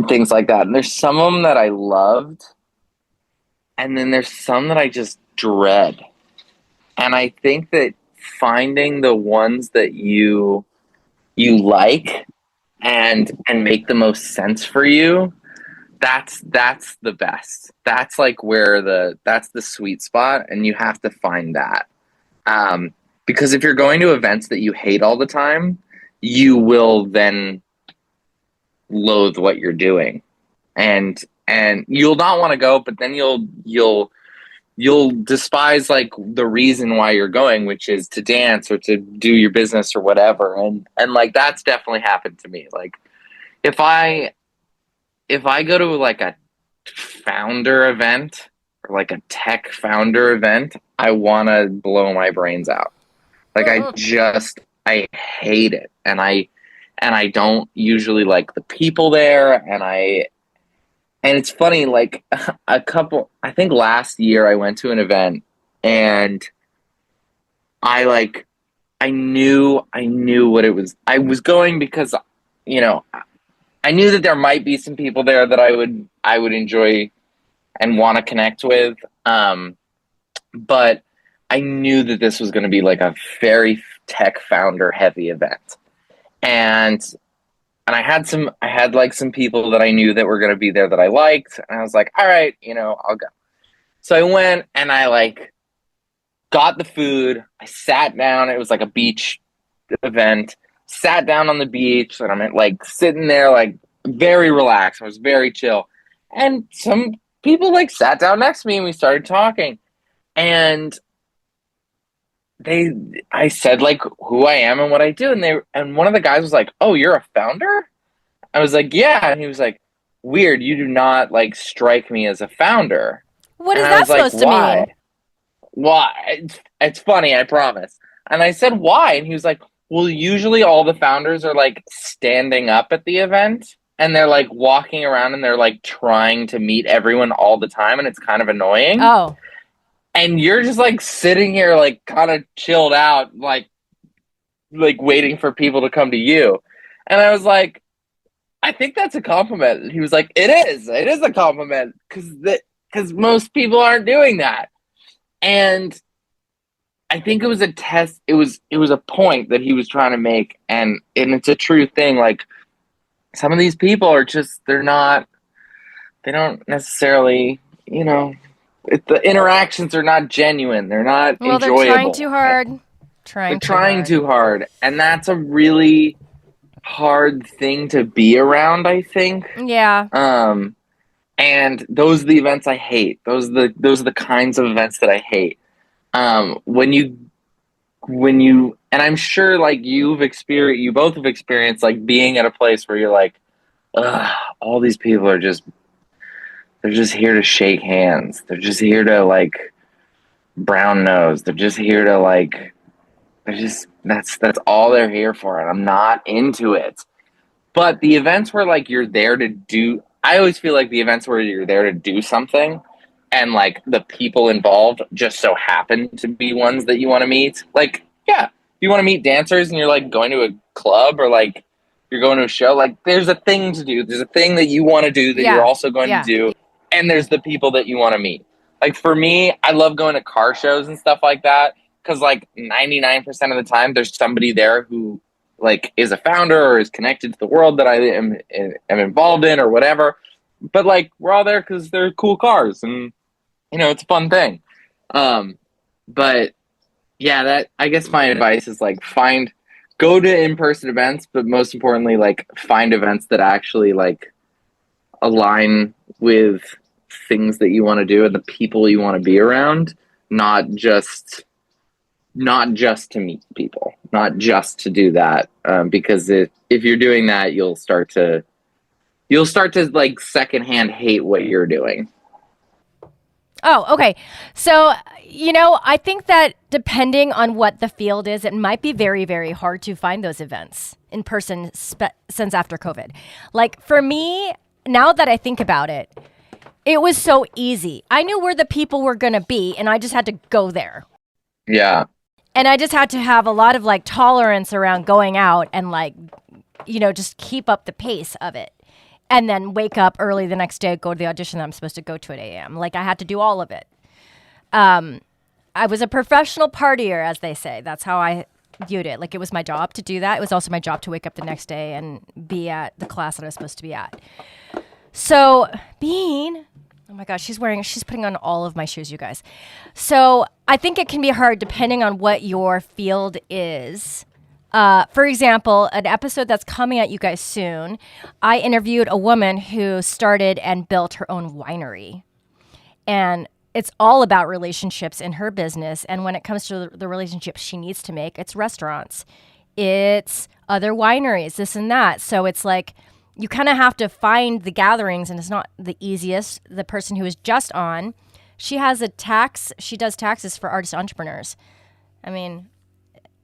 Speaker 4: things like that. And there's some of them that I loved, and then there's some that I just dread. And I think that finding the ones that you like and make the most sense for you, that's the best. That's like where that's the sweet spot, and you have to find that. Because if you're going to events that you hate all the time, you will then loathe what you're doing, and you'll not want to go. But then you'll despise like the reason why you're going, which is to dance or to do your business or whatever. And like that's definitely happened to me. Like if I go to like a founder event or like a tech founder event, I want to blow my brains out. Like I hate it. And I don't usually like the people there. And it's funny, like I think last year I went to an event and I knew what it was. I was going because, I knew that there might be some people there that I would enjoy and want to connect with. But I knew that this was going to be like a very tech founder heavy event. And I had like some people that I knew that were going to be there that I liked. And I was like, all right, I'll go. So I went and I like got the food. I sat down. It was like a beach event. Sat down on the beach and I'm like sitting there like very relaxed. I was very chill. And some people like sat down next to me and we started talking. And I said like who I am and what I do. And one of the guys was like, "Oh, you're a founder?" I was like, "Yeah." And he was like, "Weird, you do not like strike me as a founder."
Speaker 1: What is
Speaker 4: And I
Speaker 1: that
Speaker 4: was like,
Speaker 1: supposed to
Speaker 4: "Why?"
Speaker 1: mean?
Speaker 4: Why? It's funny, I promise. And I said, "Why?" And he was like, "Well, usually all the founders are like standing up at the event and they're like walking around and they're like trying to meet everyone all the time and it's kind of annoying.
Speaker 1: Oh,
Speaker 4: And you're just like sitting here like kind of chilled out like waiting for people to come to you." And I was like, "I think that's a compliment." And he was like, It is a compliment cuz most people aren't doing that." And I think it was a test. It was a point that he was trying to make, and it's a true thing. Like some of these people are just they don't necessarily the interactions are not genuine. They're not
Speaker 1: well,
Speaker 4: enjoyable.
Speaker 1: they're trying too hard.
Speaker 4: They're trying too hard, and that's a really hard thing to be around, I think.
Speaker 1: Yeah.
Speaker 4: And those are the events I hate. Those are the kinds of events that I hate. When you and I'm sure like you both have experienced like being at a place where you're like, ugh, all these people are they're just here to shake hands. They're just here to like brown nose. They're just here to like that's all they're here for, and I'm not into it. But the events where like you're there to do I always feel like the events where you're there to do something and like the people involved just so happen to be ones that you want to meet. Like, yeah, if you want to meet dancers and you're like going to a club or like you're going to a show, like there's a thing to do. There's a thing that you want to do that you're also going to do. And there's the people that you want to meet. Like for me, I love going to car shows and stuff like that because like 99% of the time there's somebody there who like is a founder or is connected to the world that I am involved in or whatever. But like we're all there because they're cool cars and it's a fun thing. But yeah, that I guess my advice is like go to in-person events, but most importantly, like find events that actually like align with things that you want to do and the people you want to be around, not just to meet people, not just to do that. Because if you're doing that, you'll start to like secondhand hate what you're doing.
Speaker 1: Oh, okay. So, I think that depending on what the field is, it might be very, very hard to find those events in person since after COVID. Like for me, now that I think about it, it was so easy. I knew where the people were going to be and I just had to go there.
Speaker 4: Yeah.
Speaker 1: And I just had to have a lot of like tolerance around going out and like, just keep up the pace of it. And then wake up early the next day, go to the audition that I'm supposed to go to at 8 a.m. Like I had to do all of it. I was a professional partier, as they say. That's how I viewed it. Like it was my job to do that. It was also my job to wake up the next day and be at the class that I was supposed to be at. So oh my gosh, she's putting on all of my shoes, you guys. So I think it can be hard depending on what your field is. For example, an episode that's coming at you guys soon, I interviewed a woman who started and built her own winery. And it's all about relationships in her business. And when it comes to the relationships she needs to make, it's restaurants, it's other wineries, this and that. So it's like you kind of have to find the gatherings, and it's not the easiest. The person who is just on, she does taxes for artist entrepreneurs. I mean,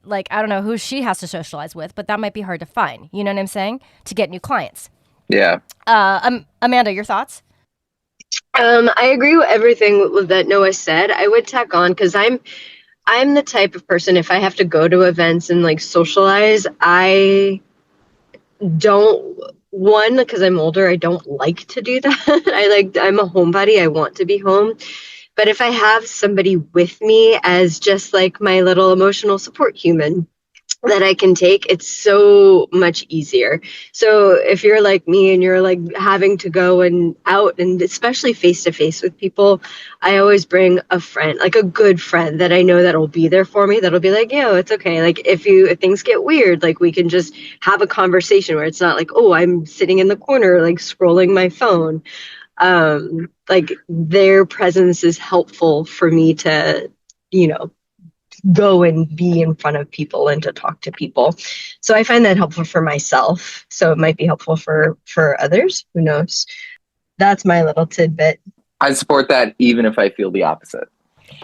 Speaker 1: like, I don't know who she has to socialize with, but that might be hard to find. You know what I'm saying? To get new clients.
Speaker 4: Yeah.
Speaker 1: Amanda, your thoughts?
Speaker 2: I agree with everything that Noah said. I would tack on because I'm the type of person, if I have to go to events and like socialize, I don't, because I'm older, I don't like to do that. I'm a homebody. I want to be home. But if I have somebody with me as just like my little emotional support human, that I can take, it's so much easier. So if you're like me and you're like having to go and out and especially face to face with people, I always bring a friend, like a good friend that I know that'll be there for me, that'll be like, yo, it's okay. Like if things get weird, like we can just have a conversation where it's not like, oh, I'm sitting in the corner like scrolling my phone. Like their presence is helpful for me to, you know, go and be in front of people and to talk to people. So I find that helpful for myself. So it might be helpful for others. Who knows? That's my little tidbit.
Speaker 4: I support that even if I feel the opposite.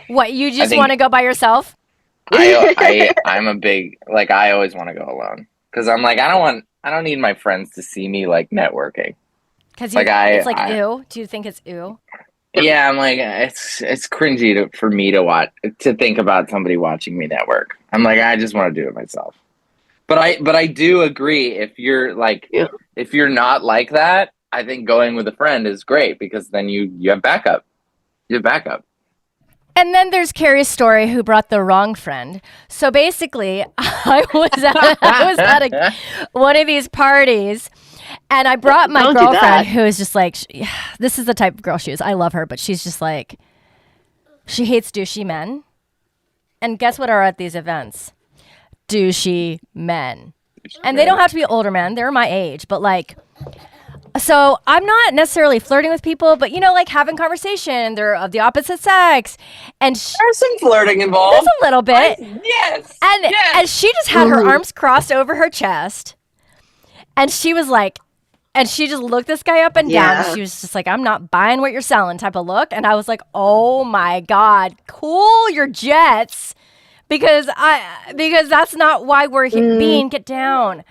Speaker 1: What, you just
Speaker 4: think-
Speaker 1: want to go by yourself?
Speaker 4: I'm a big, like, I always want to go alone because I'm like, I don't need my friends to see me like networking.
Speaker 1: Because
Speaker 4: Like,
Speaker 1: it's like ew. Do you think it's ew?
Speaker 4: Yeah, I'm like, it's cringy for me to think about somebody watching me network. I'm like, I just want to do it myself. But I do agree, if you're like, if you're not like that, I think going with a friend is great because then you have backup. You have backup.
Speaker 1: And then there's Carrie's story, who brought the wrong friend. So basically, I was at one of these parties, and I brought my girlfriend, who is just like, this is the type of girl she is. I love her, but she's just like, she hates douchey men. And guess what are at these events? Douchey men. And they don't have to be older men. They're my age, but like, so I'm not necessarily flirting with people, but, you know, like having conversation. They're of the opposite sex. And
Speaker 4: There's some flirting involved.
Speaker 1: there's a little bit.
Speaker 4: Yes.
Speaker 1: And she just had her arms crossed over her chest. And she was like, and she just looked this guy up and down. She was just like, I'm not buying what you're selling type of look. And I was like, oh my God, cool your jets. Because that's not why we're being get down.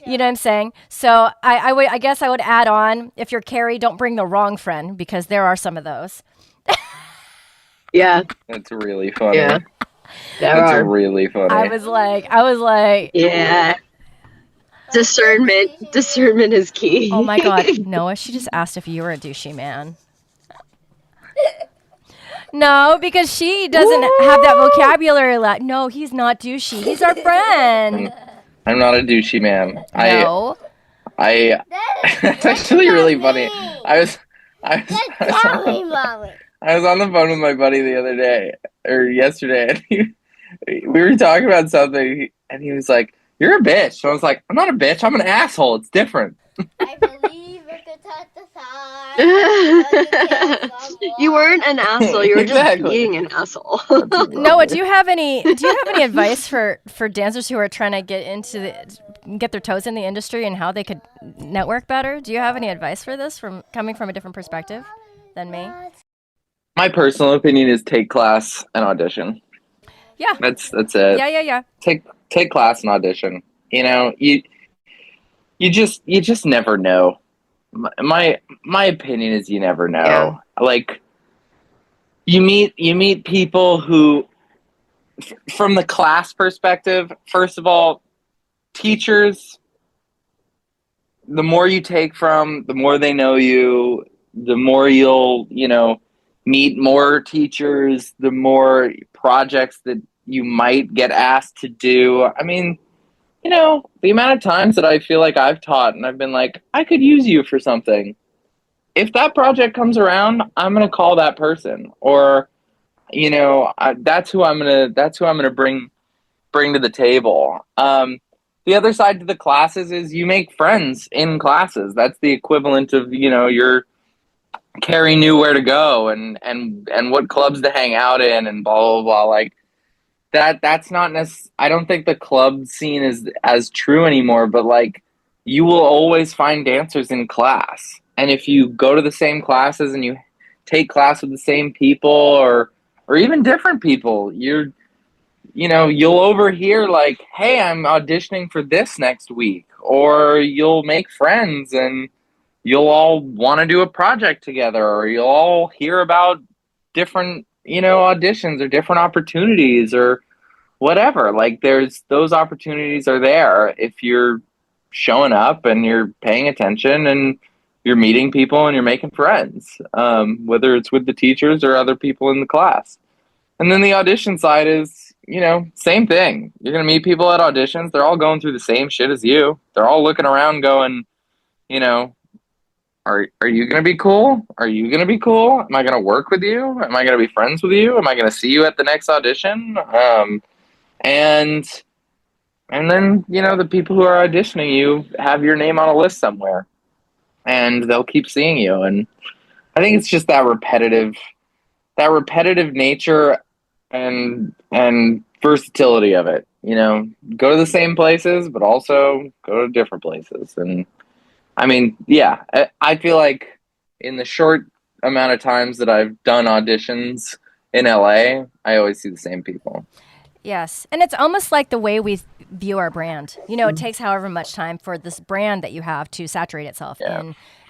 Speaker 1: You know what I'm saying? So I guess I would add on, if you're Carrie, don't bring the wrong friend, because there are some of those.
Speaker 2: Yeah.
Speaker 4: That's really funny.
Speaker 2: Yeah.
Speaker 4: That's really funny.
Speaker 1: I was like,
Speaker 2: yeah. Discernment is key.
Speaker 1: oh my God, Noah, she just asked if you were a douchey man. No, because she doesn't have that vocabulary. No, he's not douchey. He's our friend.
Speaker 4: I'm not a douchey man.
Speaker 1: No.
Speaker 4: It's actually really funny. I was
Speaker 3: Tell me, Mommy.
Speaker 4: I was on the phone with my buddy the other day, or yesterday, and we were talking about something, and he was like, "You're a bitch." So I was like, "I'm not a bitch. I'm an asshole. It's different."
Speaker 3: I believe we could touch the sign.
Speaker 2: You weren't an asshole. You were
Speaker 4: Exactly.
Speaker 2: just being an asshole.
Speaker 1: Noah, do you have any advice for dancers who are trying to get their toes in the industry and how they could network better? Do you have any advice for this, from coming from a different perspective than me?
Speaker 4: My personal opinion is take class and audition.
Speaker 1: Yeah.
Speaker 4: That's it.
Speaker 1: Yeah.
Speaker 4: Take class and audition. You know, you just never know. My opinion is you never know.
Speaker 2: Yeah.
Speaker 4: Like, you meet people who, from the class perspective, first of all, teachers, the more you take from, the more they know you, the more you'll, meet more teachers, the more projects that you might get asked to do. I mean, the amount of times that I feel like I've taught and I've been like, I could use you for something. If that project comes around, I'm going to call that person, or, that's who I'm going to bring to the table. The other side to the classes is you make friends in classes. That's the equivalent of, your Carrie knew where to go and what clubs to hang out in and blah, blah, blah. Like, that's not necessarily, I don't think the club scene is as true anymore, but like, you will always find dancers in class. And if you go to the same classes and you take class with the same people or even different people, you'll overhear like, hey, I'm auditioning for this next week, or you'll make friends and you'll all want to do a project together, or you'll all hear about different auditions or different opportunities or whatever. Like, there's those opportunities are there if you're showing up and you're paying attention and you're meeting people and you're making friends, whether it's with the teachers or other people in the class. And then the audition side is, same thing. You're going to meet people at auditions. They're all going through the same shit as you. They're all looking around going, you know, are you going to be cool? Are you going to be cool? Am I going to work with you? Am I going to be friends with you? Am I going to see you at the next audition? And then, the people who are auditioning you have your name on a list somewhere, and they'll keep seeing you. And I think it's just that repetitive nature and versatility of it. Go to the same places, but also go to different places. And I mean, yeah, I feel like in the short amount of times that I've done auditions in LA, I always see the same people.
Speaker 1: Yes. And it's almost like the way we view our brand. It takes however much time for this brand that you have to saturate itself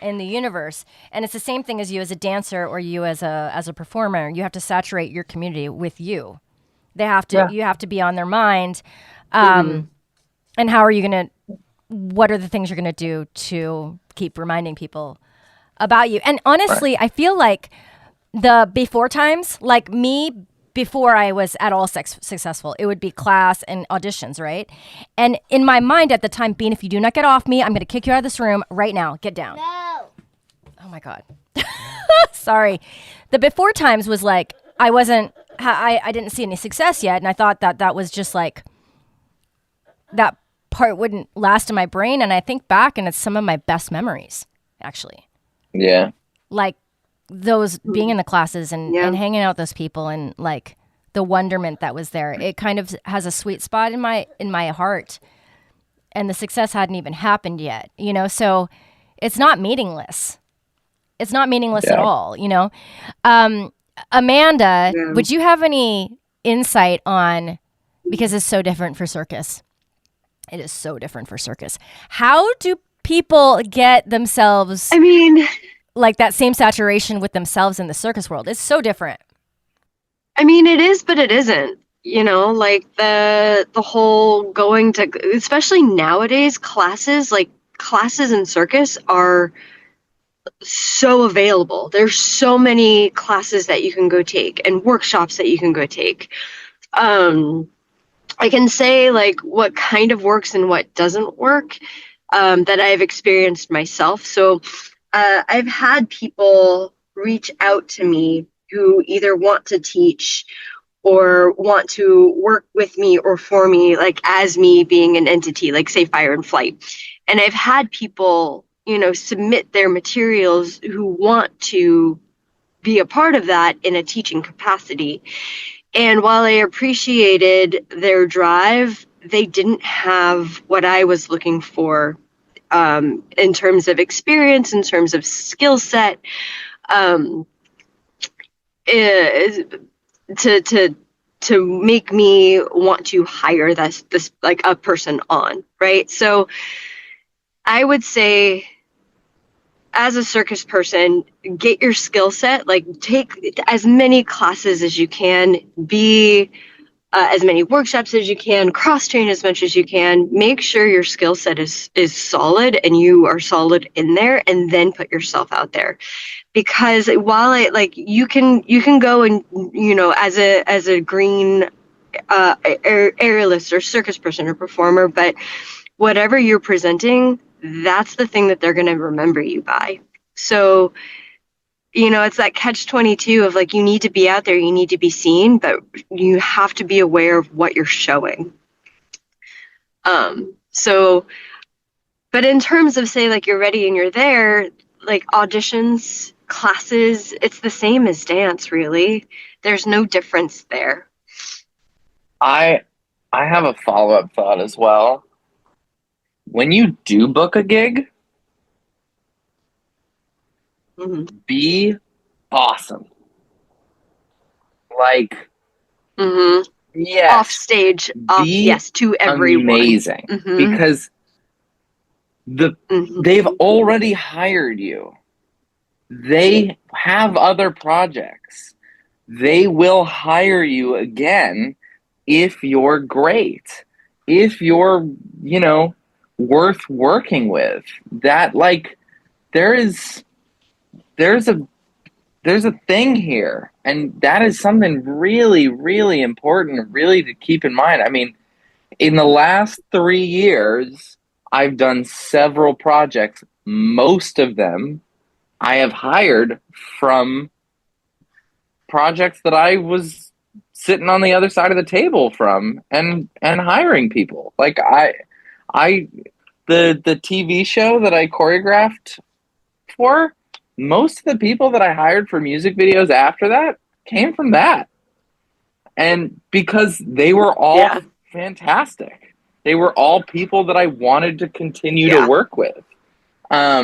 Speaker 1: in the universe. And it's the same thing as you as a dancer or you as a performer. You have to saturate your community with you. You have to be on their mind. And how are you going to, what are the things you're going to do to keep reminding people about you? And honestly, I feel like the before times, like me, before I was at all successful, it would be class and auditions, right? And in my mind at the time, being, if you do not get off me, I'm going to kick you out of this room right now. Get down.
Speaker 3: No.
Speaker 1: Oh my God. Sorry. The before times was like, I didn't see any success yet. And I thought that was just like, that part wouldn't last in my brain. And I think back and it's some of my best memories, actually.
Speaker 4: Yeah.
Speaker 1: Like, those being in the classes and hanging out with those people and like the wonderment that was there, it kind of has a sweet spot in my heart, and the success hadn't even happened yet, so it's not meaningless. It's not meaningless at all, Amanda, would you have any insight on, because it's so different for circus. It is so different for circus. How do people get themselves, like that same saturation with themselves in the circus world? It's so different.
Speaker 2: It is, but it isn't. Like the whole going to, especially nowadays, classes in circus are so available. There's so many classes that you can go take and workshops that you can go take. I can say like what kind of works and what doesn't work, that I've experienced myself. So I've had people reach out to me who either want to teach or want to work with me or for me, like as me being an entity, like say Fire and Flight. And I've had people, submit their materials who want to be a part of that in a teaching capacity. And while I appreciated their drive, they didn't have what I was looking for. In terms of experience, in terms of skill set, to make me want to hire this like a person on, right? So I would say, as a circus person, get your skill set, like take as many classes as you can, be as many workshops as you can, cross-train as much as you can, make sure your skill set is solid and you are solid in there, and then put yourself out there. Because while you can go and, as a green aerialist or circus person or performer, but whatever you're presenting, that's the thing that they're going to remember you by. So, it's that catch-22 of like, you need to be out there, you need to be seen, but you have to be aware of what you're showing. But in terms of say like you're ready and you're there, like auditions, classes, it's the same as dance, really. There's no difference there.
Speaker 4: I have a follow-up thought as well. When you do book a gig, be awesome. Like, yes.
Speaker 2: Off stage, yes, to everyone.
Speaker 4: Amazing. Because they've already hired you. They have other projects. They will hire you again if you're great. If you're, worth working with. That, like, there's a there's a thing here, and that is something really, really important, really to keep in mind. I mean, in the last 3 years, I've done several projects. Most of them I have hired from projects that I was sitting on the other side of the table from, and hiring people. Like the TV show that I choreographed for, most of the people that I hired for music videos after that came from that. And because they were all fantastic. They were all people that I wanted to continue to work with. Let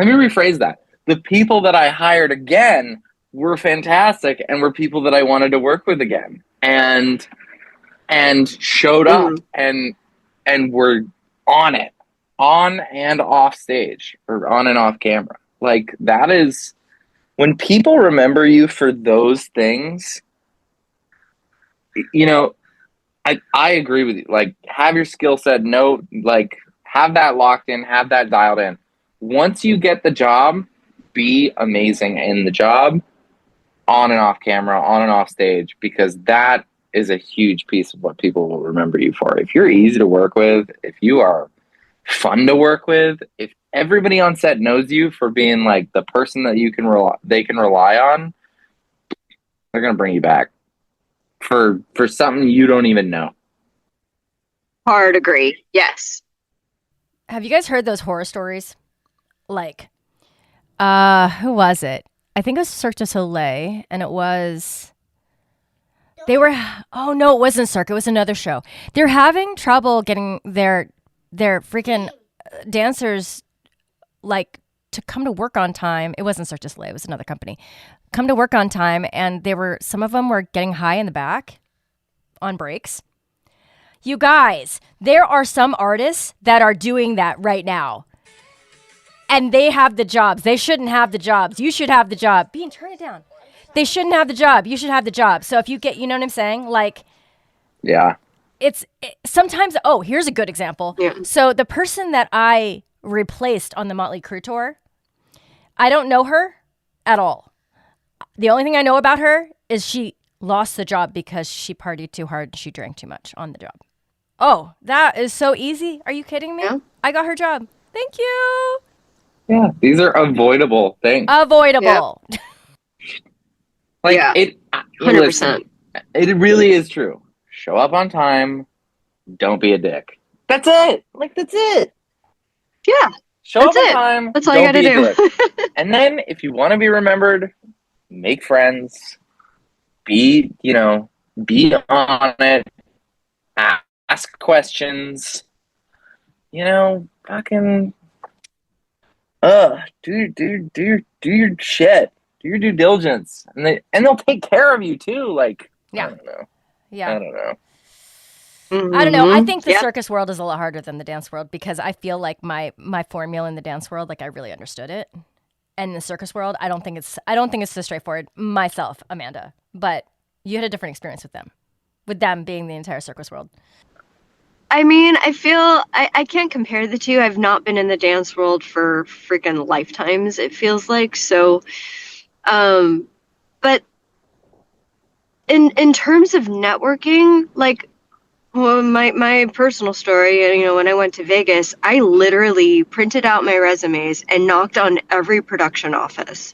Speaker 4: me rephrase that. The people that I hired again were fantastic and were people that I wanted to work with again. And showed up and were on it, on and off stage, or on and off camera. Like, that is, when people remember you for those things, you know, I agree with you. Like, have your skill set, have that locked in, have that dialed in. Once you get the job, be amazing in the job, on and off camera, on and off stage, because that is a huge piece of what people will remember you for. If you're easy to work with, if you are fun to work with, if everybody on set knows you for being like the person that they can rely on, they're gonna bring you back for something you don't even know.
Speaker 2: Hard agree. Yes.
Speaker 1: Have you guys heard those horror stories? Like, who was it? I think it was Cirque du Soleil, and it was... Oh no, it wasn't Cirque. It was another show. They're having trouble getting their freaking dancers, like, to come to work on time. It wasn't Cirque du Soleil. It was another company. Come to work on time, and some of them were getting high in the back on breaks. You guys, there are some artists that are doing that right now. And they have the jobs. They shouldn't have the jobs. You should have the job. Bean, turn it down. They shouldn't have the job. You should have the job. So if you get, you know what I'm saying? Like,
Speaker 4: yeah.
Speaker 1: Sometimes, here's a good example.
Speaker 2: Yeah.
Speaker 1: So the person that I replaced on the Motley Crue tour, I don't know her at all. The only thing I know about her is she lost the job because she partied too hard and she drank too much on the job. Oh, that is so easy. Are you kidding me?
Speaker 2: Yeah.
Speaker 1: I got her job. Thank you.
Speaker 4: Yeah, these are avoidable things.
Speaker 1: Avoidable.
Speaker 2: Yeah.
Speaker 4: Like,
Speaker 2: yeah.
Speaker 4: 100%.
Speaker 2: Listen,
Speaker 4: it really is true. Show up on time. Don't be a dick. That's it. Like, that's it.
Speaker 2: Yeah.
Speaker 4: Show up on time.
Speaker 2: That's all you gotta do.
Speaker 4: And then, if you want to be remembered, make friends. Be on it. Ask questions. Fucking. Do your shit. Do your due diligence, and they'll take care of you too. Like,
Speaker 1: yeah.
Speaker 4: I don't know.
Speaker 1: Yeah.
Speaker 4: I don't know.
Speaker 2: Mm-hmm.
Speaker 1: I don't know. I think the circus world is a lot harder than the dance world because I feel like my formula in the dance world, like I really understood it. And in the circus world, I don't think it's so straightforward myself, Amanda. But you had a different experience with them being the entire circus world.
Speaker 2: I mean, I feel I can't compare the two. I've not been in the dance world for freaking lifetimes, it feels like. So, but in terms of networking, like, well, my personal story, when I went to Vegas, I literally printed out my resumes and knocked on every production office.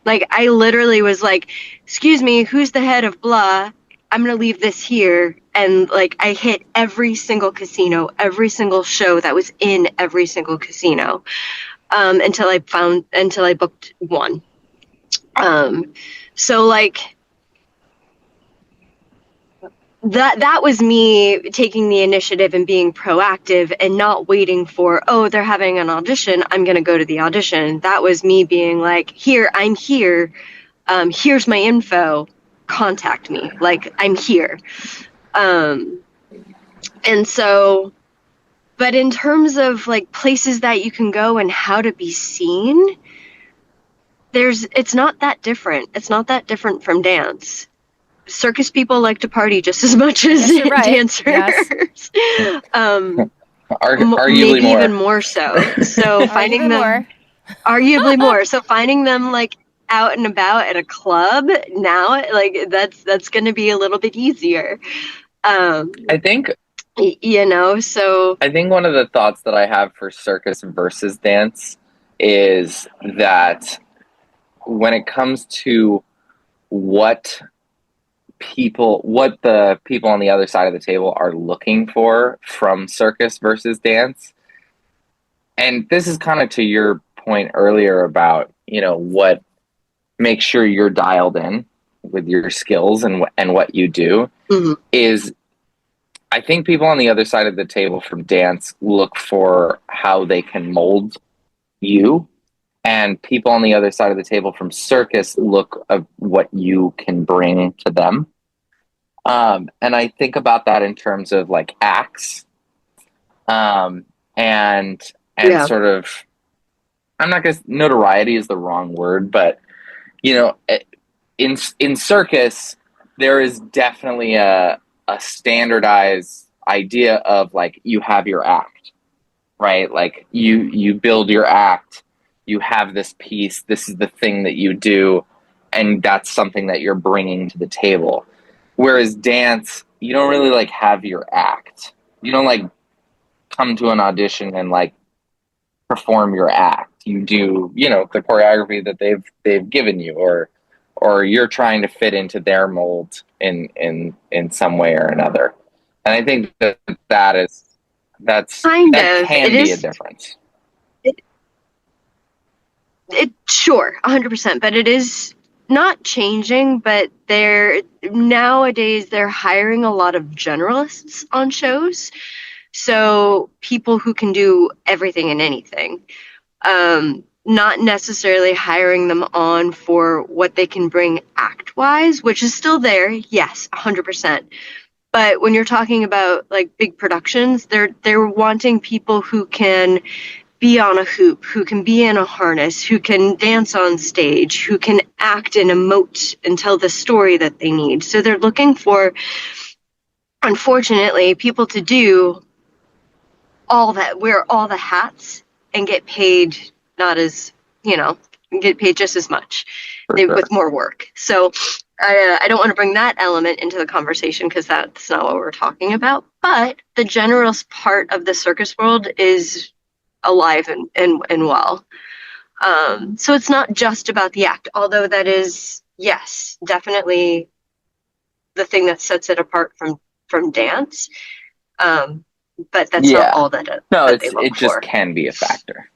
Speaker 2: Like, I literally was like, excuse me, who's the head of blah? I'm going to leave this here. And, like, I hit every single casino, every single show that was in every single casino, until I booked one. So, like, that was me taking the initiative and being proactive and not waiting for, they're having an audition, I'm going to go to the audition. That was me being like, I'm here. Here's my info. Contact me. Like, I'm here. And so, but in terms of like places that you can go and how to be seen, it's not that different. It's not that different from dance. Circus people like to party just as much as dancers. Yes.
Speaker 4: Arguably
Speaker 2: maybe
Speaker 4: more.
Speaker 2: even more so. So finding them,
Speaker 1: more.
Speaker 2: arguably more. So finding them like out and about at a club now, like that's going to be a little bit easier.
Speaker 4: I think
Speaker 2: So
Speaker 4: I think one of the thoughts that I have for circus versus dance is that when it comes to what the people on the other side of the table are looking for from circus versus dance, and this is kind of to your point earlier about, what makes sure you're dialed in with your skills and what you do, is I think people on the other side of the table from dance look for how they can mold you, and people on the other side of the table from circus look at what you can bring to them. And I think about that in terms of like acts, and sort of, I'm not gonna, notoriety is the wrong word, but in circus there is definitely a standardized idea of like, you have your act, right? Like you build your act, you have this piece, this is the thing that you do, and that's something that you're bringing to the table. Whereas dance, you don't really like have your act. You don't like come to an audition and like perform your act. You do, the choreography that they've given you, or you're trying to fit into their mold in some way or another. And I think that can be a difference.
Speaker 2: It sure, 100%, but it is not changing. But nowadays they're hiring a lot of generalists on shows, so people who can do everything and anything. Not necessarily hiring them on for what they can bring act-wise, which is still there, yes, 100%. But when you're talking about like big productions, they're wanting people who can be on a hoop, who can be in a harness, who can dance on stage, who can act and emote and tell the story that they need. So they're looking for, unfortunately, people to do all that, wear all the hats, and get paid not as, get paid just as much with more work. So I don't want to bring that element into the conversation because that's not what we're talking about. But the generalist part of the circus world is alive and well. So it's not just about the act, although that is, yes, definitely the thing that sets it apart from dance. But that's not all that
Speaker 4: it just can be a factor.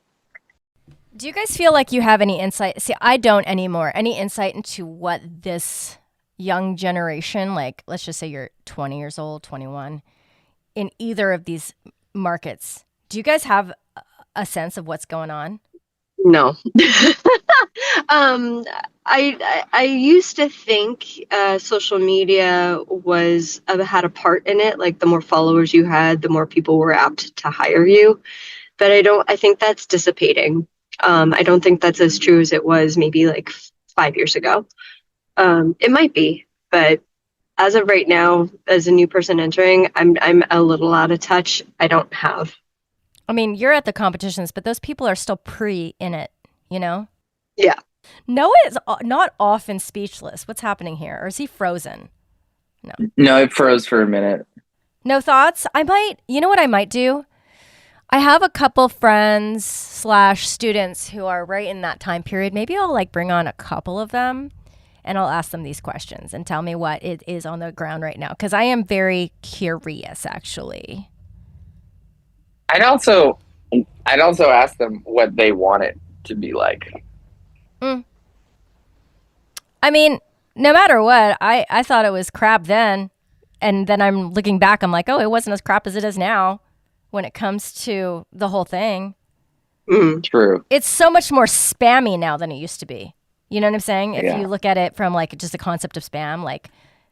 Speaker 1: Do you guys feel like you have any insight? See, I don't anymore. Any insight into what this young generation, like let's just say you're 20 years old, 21, in either of these markets, do you guys have a sense of what's going on?
Speaker 2: No. I used to think social media had a part in it. Like the more followers you had, the more people were apt to hire you. But I think that's dissipating. I don't think that's as true as it was maybe like 5 years ago. It might be, but as of right now, as a new person entering, I'm a little out of touch. I don't have.
Speaker 1: I mean, you're at the competitions, but those people are still in it,
Speaker 2: Yeah.
Speaker 1: Noah is not often speechless. What's happening here? Or is he frozen?
Speaker 4: No, it froze for a minute.
Speaker 1: No thoughts? You know what I might do? I have a couple friends / students who are right in that time period. Maybe I'll like bring on a couple of them and I'll ask them these questions and tell me what it is on the ground right now. Because I am very curious, actually.
Speaker 4: I'd also ask them what they want it to be like.
Speaker 1: I mean, no matter what, I thought it was crap then. And then I'm looking back, I'm like, oh, it wasn't as crap as it is now when it comes to the whole thing.
Speaker 4: True.
Speaker 1: It's so much more spammy now than it used to be. You know what I'm saying? If you look at it from like just the concept of spam, like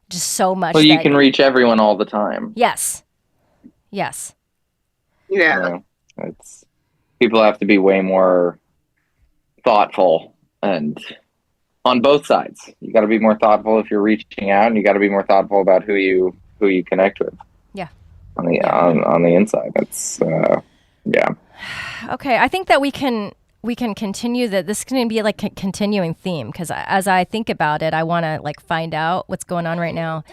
Speaker 1: just so much.
Speaker 4: Well, you can reach everyone all the time.
Speaker 1: Yes.
Speaker 2: Yeah.
Speaker 4: People have to be way more thoughtful, and on both sides. You got to be more thoughtful if you're reaching out, and you got to be more thoughtful about who you connect with.
Speaker 1: Yeah.
Speaker 4: On the inside, that's yeah.
Speaker 1: Okay, I think that we can we can continue that. This is going to be like a continuing theme because as I think about it, I want to like find out what's going on right now.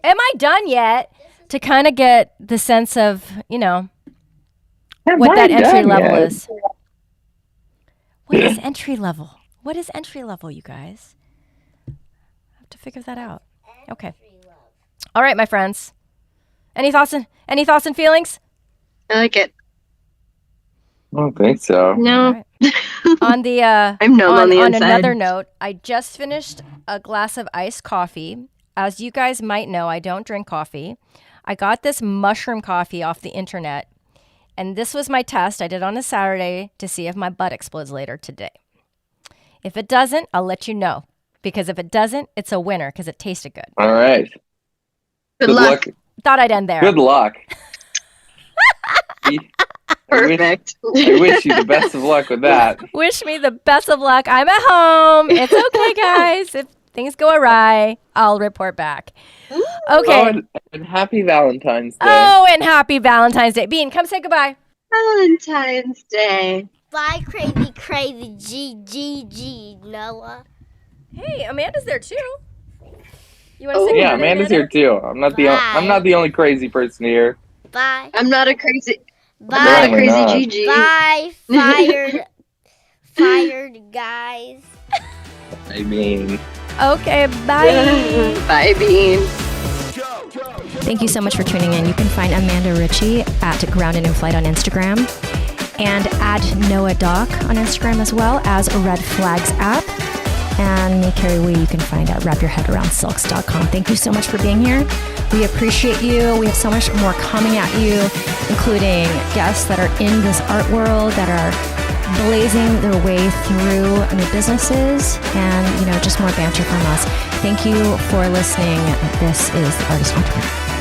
Speaker 1: Am I done yet? To kind of get the sense of, what that entry level is. What is entry level? What is entry level, you guys? I have to figure that out. Okay. All right, my friends. Any thoughts and feelings?
Speaker 2: I like it.
Speaker 4: I don't think so.
Speaker 2: No.
Speaker 1: Right. On the
Speaker 2: I'm numb on the
Speaker 1: on
Speaker 2: inside.
Speaker 1: another note, I just finished a glass of iced coffee. As you guys might know, I don't drink coffee. I got this mushroom coffee off the internet, and this was my test. I did on a Saturday to see if my butt explodes later today. If it doesn't, I'll let you know, because if it doesn't, it's a winner because it tasted good.
Speaker 4: All right.
Speaker 2: Good luck.
Speaker 1: Thought I'd end there.
Speaker 4: Good luck.
Speaker 2: Perfect.
Speaker 4: I wish you the best of luck with that.
Speaker 1: Wish me the best of luck. I'm at home. It's okay, guys. If things go awry, I'll report back. Okay.
Speaker 4: Oh, and happy Valentine's Day.
Speaker 1: Oh, and happy Valentine's Day. Bean, come say goodbye.
Speaker 2: Valentine's Day.
Speaker 3: Bye, crazy G, Noah.
Speaker 1: Hey, Amanda's there too. You want to
Speaker 2: Oh,
Speaker 1: say
Speaker 4: Yeah,
Speaker 1: goodbye to
Speaker 4: Amanda's
Speaker 1: Amanda?
Speaker 4: here too. I'm not the only crazy person here.
Speaker 3: Bye.
Speaker 2: I'm not a crazy
Speaker 4: Apparently not.
Speaker 2: Gigi.
Speaker 3: Bye. Fired, guys.
Speaker 4: I mean,
Speaker 1: Okay, bye.
Speaker 2: Bye, Bean.
Speaker 1: Thank you so much for tuning in. You can find Amanda Ritchie at Grounded in Flight on Instagram and at Noah Doc on Instagram as well as Red Flags app. And me, Carrie Wee, you can find at wrapyourheadaroundsilks.com. Thank you so much for being here. We appreciate you. We have so much more coming at you, including guests that are in this art world that are blazing their way through new businesses and, just more banter from us. Thank you for listening. This is The Artist Entrepreneur.